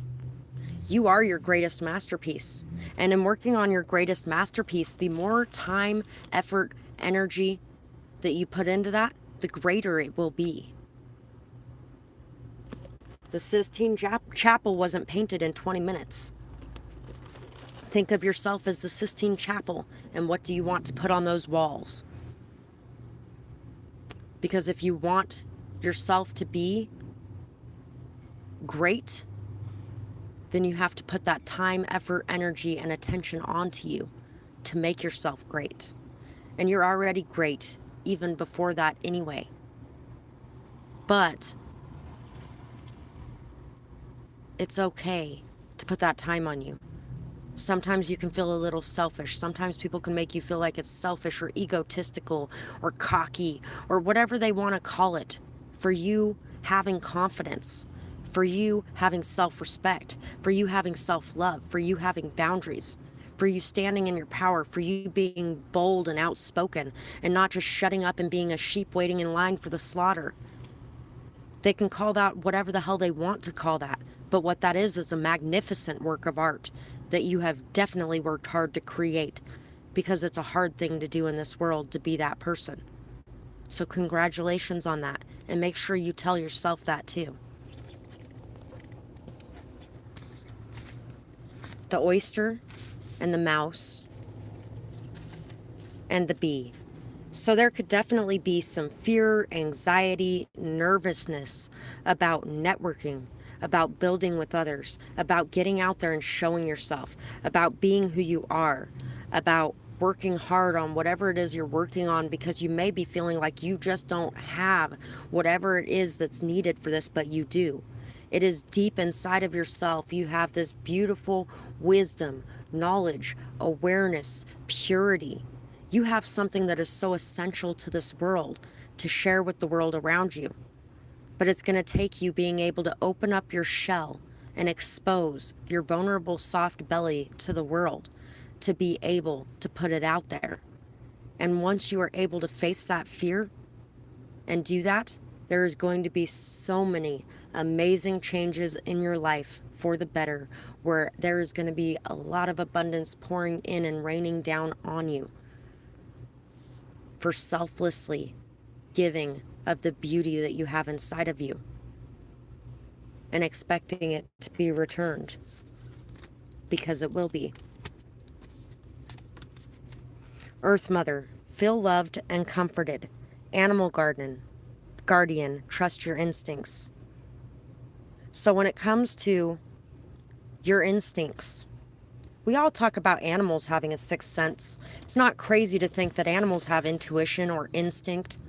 You are your greatest masterpiece. And in working on your greatest masterpiece, the more time, effort, energy that you put into that, the greater it will be. The Sistine Chapel wasn't painted in 20 minutes. Think of yourself as the Sistine Chapel, and what do you want to put on those walls? Because if you want yourself to be great, then you have to put that time, effort, energy, and attention onto you to make yourself great. And you're already great even before that anyway. But it's okay put that time on you. Sometimes you can feel a little selfish. Sometimes people can make you feel like it's selfish or egotistical or cocky or whatever they want to call it. For you having confidence, for you having self-respect, for you having self-love, for you having boundaries, for you standing in your power, for you being bold and outspoken and not just shutting up and being a sheep waiting in line for the slaughter. They can call that whatever the hell they want to call that. But what that is a magnificent work of art that you have definitely worked hard to create, because it's a hard thing to do in this world to be that person. So congratulations on that, and make sure you tell yourself that too. The oyster and the mouse and the bee. So there could definitely be some fear, anxiety, nervousness about networking, about building with others, about getting out there and showing yourself, about being who you are, about working hard on whatever it is you're working on, because you may be feeling like you just don't have whatever it is that's needed for this, but you do. It is deep inside of yourself. You have this beautiful wisdom, knowledge, awareness, purity. You have something that is so essential to this world to share with the world around you. But it's going to take you being able to open up your shell and expose your vulnerable soft belly to the world to be able to put it out there. And once you are able to face that fear and do that, there is going to be so many amazing changes in your life for the better, where there is going to be a lot of abundance pouring in and raining down on you for selflessly giving of the beauty that you have inside of you and expecting it to be returned, because it will be. Earth Mother, feel loved and comforted. Animal guardian, trust your instincts. So when it comes to your instincts, we all talk about animals having a sixth sense. It's not crazy to think that animals have intuition or instinct.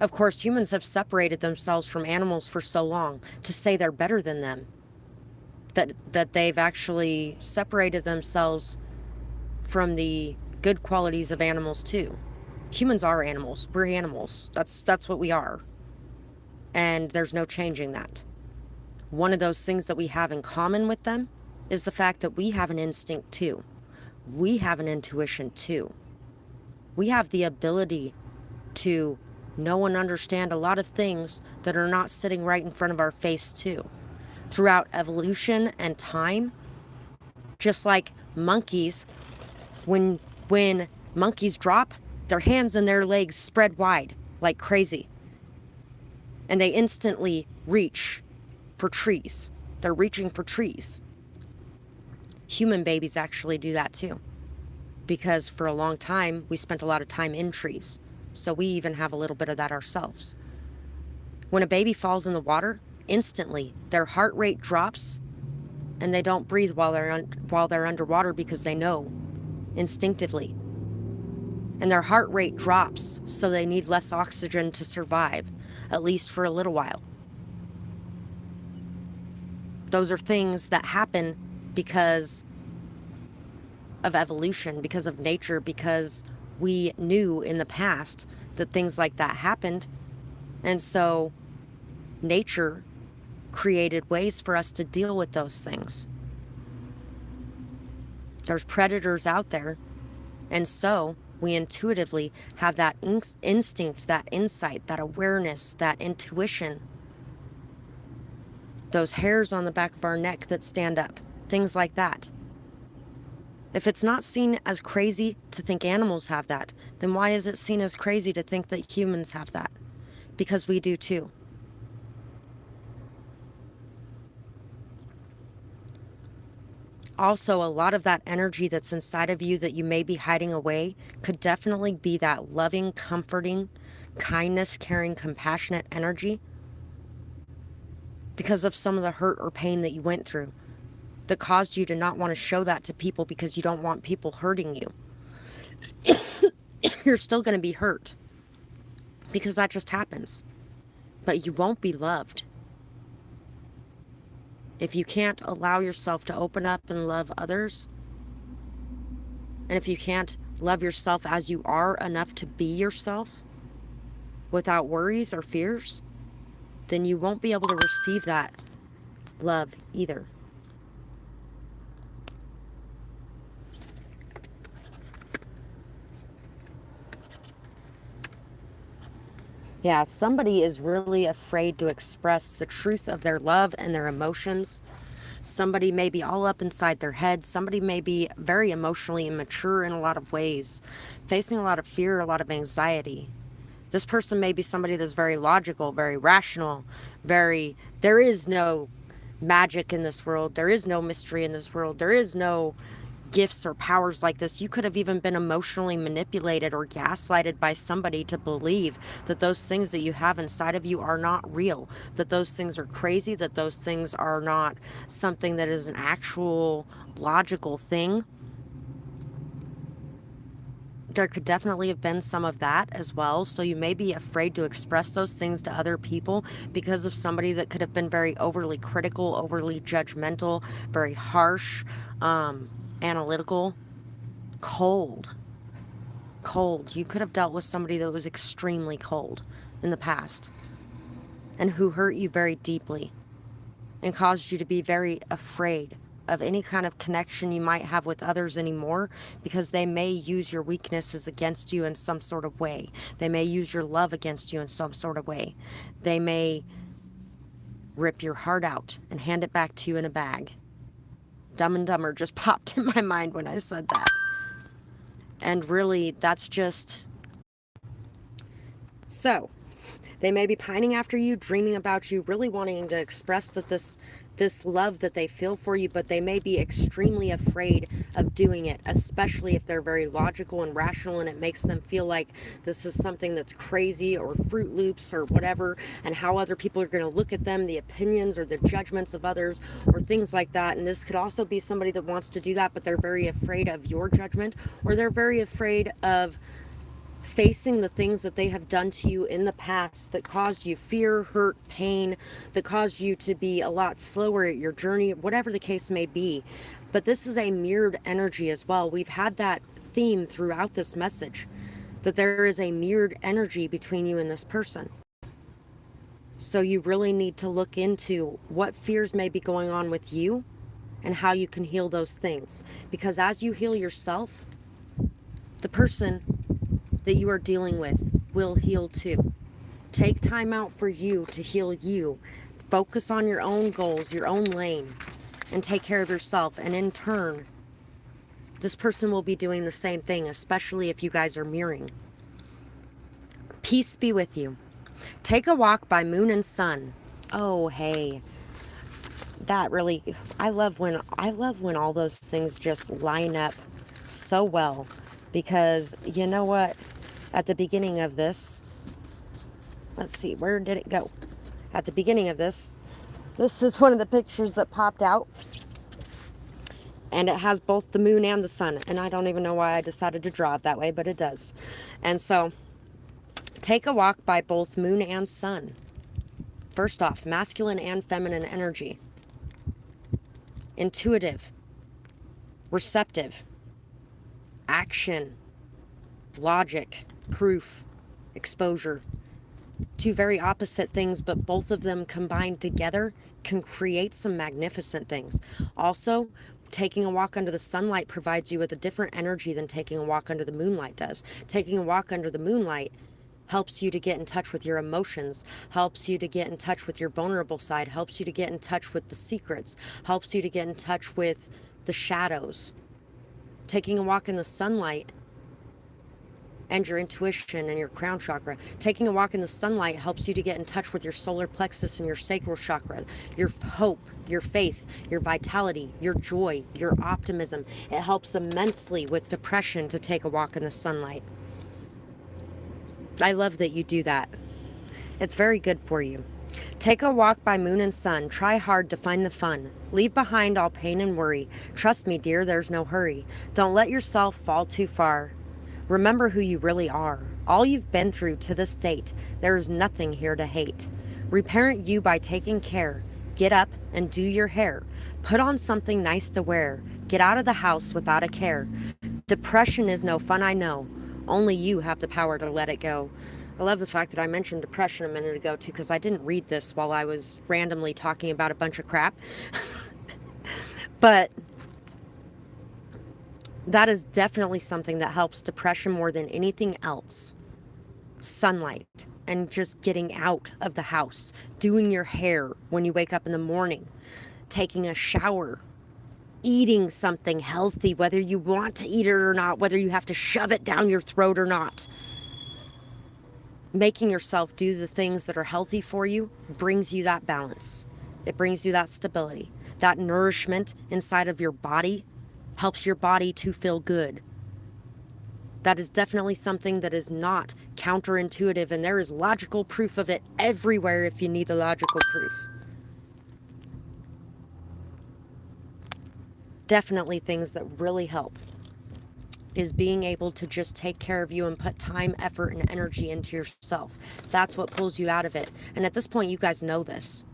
Of course, humans have separated themselves from animals for so long to say they're better than them, that they've actually separated themselves from the good qualities of animals too. Humans are animals. We're animals. That's what we are. And there's no changing that. One of those things that we have in common with them is the fact that we have an instinct too. We have an intuition too. We have the ability to know and understand a lot of things that are not sitting right in front of our face too. Throughout evolution and time, just like monkeys, when monkeys drop, their hands and their legs spread wide like crazy. And they instantly reach for trees. They're reaching for trees. Human babies actually do that too, because for a long time we spent a lot of time in trees. So we even have a little bit of that ourselves. When a baby falls in the water, instantly their heart rate drops and they don't breathe while they're underwater, because they know instinctively. And their heart rate drops, so they need less oxygen to survive, at least for a little while. Those are things that happen because of evolution, because of nature, because we knew in the past that things like that happened. And so nature created ways for us to deal with those things. There's predators out there, and so we intuitively have that instinct, that insight, that awareness, that intuition. Those hairs on the back of our neck that stand up, things like that. If it's not seen as crazy to think animals have that, then why is it seen as crazy to think that humans have that? Because we do too. Also, a lot of that energy that's inside of you that you may be hiding away could definitely be that loving, comforting, kindness, caring, compassionate energy, because of some of the hurt or pain that you went through that caused you to not want to show that to people, because you don't want people hurting you. You're still going to be hurt, because that just happens. But you won't be loved. If you can't allow yourself to open up and love others, and if you can't love yourself as you are enough to be yourself without worries or fears, then you won't be able to receive that love either. Yeah, somebody is really afraid to express the truth of their love and their emotions. Somebody may be all up inside their head. Somebody may be very emotionally immature in a lot of ways, facing a lot of fear, a lot of anxiety. This person may be somebody that's very logical, very rational, there is no magic in this world. There is no mystery in this world. There is no gifts or powers like this. You could have even been emotionally manipulated or gaslighted by somebody to believe that those things that you have inside of you are not real, that those things are crazy, that those things are not something that is an actual logical thing. There could definitely have been some of that as well. So you may be afraid to express those things to other people because of somebody that could have been very overly critical, overly judgmental, very harsh, analytical, cold. You could have dealt with somebody that was extremely cold in the past and who hurt you very deeply and caused you to be very afraid of any kind of connection you might have with others anymore, because they may use your weaknesses against you in some sort of way. They may use your love against you in some sort of way. They may rip your heart out and hand it back to you in a bag. Dumb and Dumber just popped in my mind when I said that. And really, that's just... So, they may be pining after you, dreaming about you, really wanting to express that this love that they feel for you, but they may be extremely afraid of doing it, especially if they're very logical and rational, and it makes them feel like this is something that's crazy or Fruit Loops or whatever, and how other people are going to look at them, the opinions or the judgments of others or things like that. And this could also be somebody that wants to do that, but they're very afraid of your judgment, or they're very afraid of facing the things that they have done to you in the past that caused you fear, hurt, pain, that caused you to be a lot slower at your journey, whatever the case may be. But this is a mirrored energy as well. We've had that theme throughout this message, that there is a mirrored energy between you and this person. So you really need to look into what fears may be going on with you and how you can heal those things. Because as you heal yourself, the person that you are dealing with will heal too. Take time out for you to heal you. Focus on your own goals, your own lane, and take care of yourself. And in turn, this person will be doing the same thing, especially if you guys are mirroring. Peace be with you. Take a walk by moon and sun. Oh, hey. That really, I love when all those things just line up so well, because you know what? At the beginning of this, let's see, where did it go? At the beginning of this is one of the pictures that popped out. And it has both the moon and the sun. And I don't even know why I decided to draw it that way, but it does. And so, take a walk by both moon and sun. First off, masculine and feminine energy. Intuitive. Receptive. Action. Logic. Proof, exposure. Two very opposite things, but both of them combined together can create some magnificent things. Also, taking a walk under the sunlight provides you with a different energy than taking a walk under the moonlight does. Taking a walk under the moonlight helps you to get in touch with your emotions, helps you to get in touch with your vulnerable side, helps you to get in touch with the secrets, helps you to get in touch with the shadows. Taking a walk in the sunlight and your intuition and your crown chakra. Taking a walk in the sunlight helps you to get in touch with your solar plexus and your sacral chakra, your hope, your faith, your vitality, your joy, your optimism. It helps immensely with depression to take a walk in the sunlight. I love that you do that. It's very good for you. Take a walk by moon and sun. Try hard to find the fun. Leave behind all pain and worry. Trust me, dear, there's no hurry. Don't let yourself fall too far. Remember who you really are. All you've been through to this date. There is nothing here to hate. Reparent you by taking care. Get up and do your hair. Put on something nice to wear. Get out of the house without a care. Depression is no fun, I know. Only you have the power to let it go. I love the fact that I mentioned depression a minute ago, too, because I didn't read this while I was randomly talking about a bunch of crap. But that is definitely something that helps depression more than anything else. Sunlight and just getting out of the house, doing your hair when you wake up in the morning, taking a shower, eating something healthy, whether you want to eat it or not, whether you have to shove it down your throat or not. Making yourself do the things that are healthy for you brings you that balance. It brings you that stability. That nourishment inside of your body helps your body to feel good. That is definitely something that is not counterintuitive, and there is logical proof of it everywhere if you need the logical proof. Definitely things that really help is being able to just take care of you and put time, effort, and energy into yourself. That's what pulls you out of it. And at this point, you guys know this.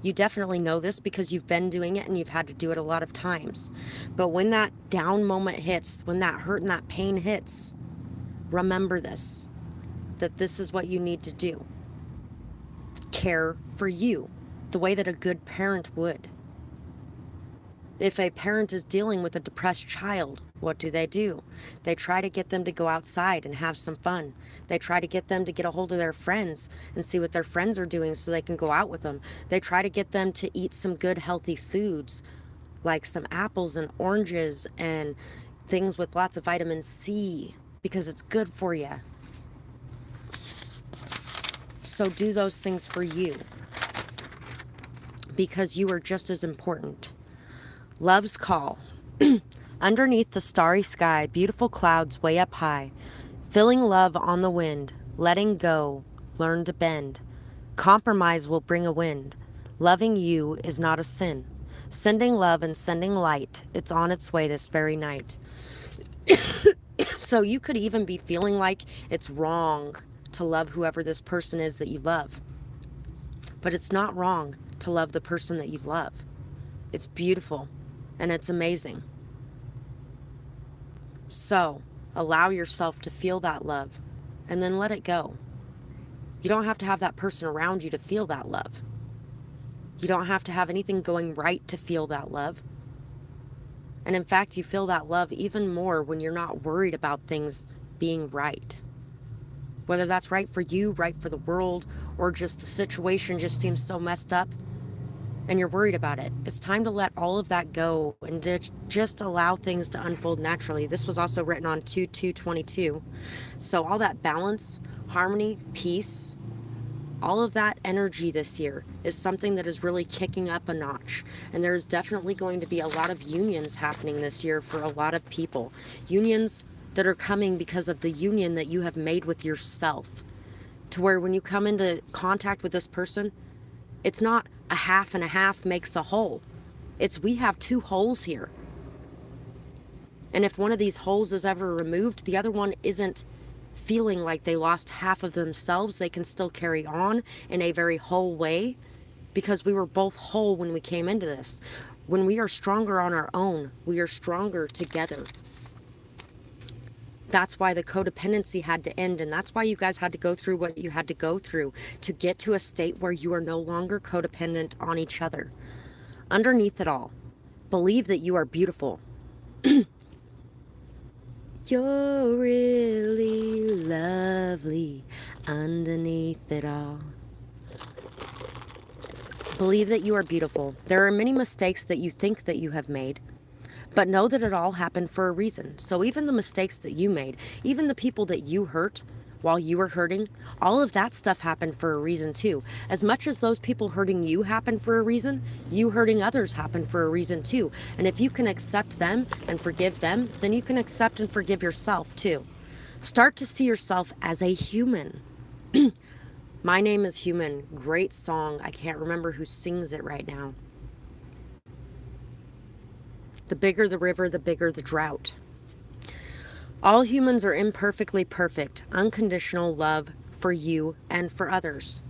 You definitely know this because you've been doing it and you've had to do it a lot of times. But when that down moment hits, when that hurt and that pain hits, remember this, that this is what you need to do. Care for you the way that a good parent would. If a parent is dealing with a depressed child, what do? They try to get them to go outside and have some fun. They try to get them to get a hold of their friends and see what their friends are doing so they can go out with them. They try to get them to eat some good healthy foods like some apples and oranges and things with lots of vitamin C because it's good for you. So do those things for you because you are just as important. Love's call. Underneath the starry sky, beautiful clouds way up high. Filling love on the wind. Letting go. Learn to bend. Compromise will bring a wind. Loving you is not a sin. Sending love and sending light. It's on its way this very night. So you could even be feeling like it's wrong to love whoever this person is that you love. But it's not wrong to love the person that you love. It's beautiful. And it's amazing. So, allow yourself to feel that love and then let it go. You don't have to have that person around you to feel that love. You don't have to have anything going right to feel that love. And in fact, you feel that love even more when you're not worried about things being right. Whether that's right for you, right for the world, or just the situation just seems so messed up and you're worried about it. It's time to let all of that go and just allow things to unfold naturally. This was also written on 2/2/22. So all that balance, harmony, peace, all of that energy this year is something that is really kicking up a notch. And there's definitely going to be a lot of unions happening this year for a lot of people. Unions that are coming because of the union that you have made with yourself. To where when you come into contact with this person, it's not a half and a half makes a whole. It's we have two wholes here. And if one of these holes is ever removed, the other one isn't feeling like they lost half of themselves. They can still carry on in a very whole way because we were both whole when we came into this. When we are stronger on our own, we are stronger together. That's why the codependency had to end, and that's why you guys had to go through what you had to go through to get to a state where you are no longer codependent on each other. Underneath it all, believe that you are beautiful. You're really lovely underneath it all. Believe that you are beautiful. There are many mistakes that you think that you have made, but know that it all happened for a reason. So even the mistakes that you made, even the people that you hurt while you were hurting, all of that stuff happened for a reason too. As much as those people hurting you happened for a reason, you hurting others happened for a reason too. And if you can accept them and forgive them, then you can accept and forgive yourself too. Start to see yourself as a human. My Name is Human. Great song. I can't remember who sings it right now. The bigger the river, the bigger the drought. All humans are imperfectly perfect, unconditional love for you and for others.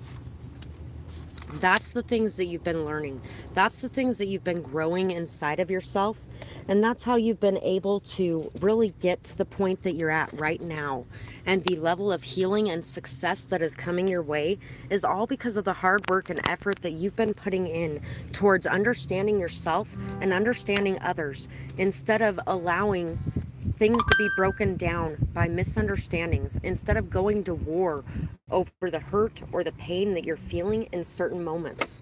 That's the things that you've been learning. That's the things that you've been growing inside of yourself. And that's how you've been able to really get to the point that you're at right now. And the level of healing and success that is coming your way is all because of the hard work and effort that you've been putting in towards understanding yourself and understanding others, instead of allowing things to be broken down by misunderstandings, instead of going to war over the hurt or the pain that you're feeling in certain moments.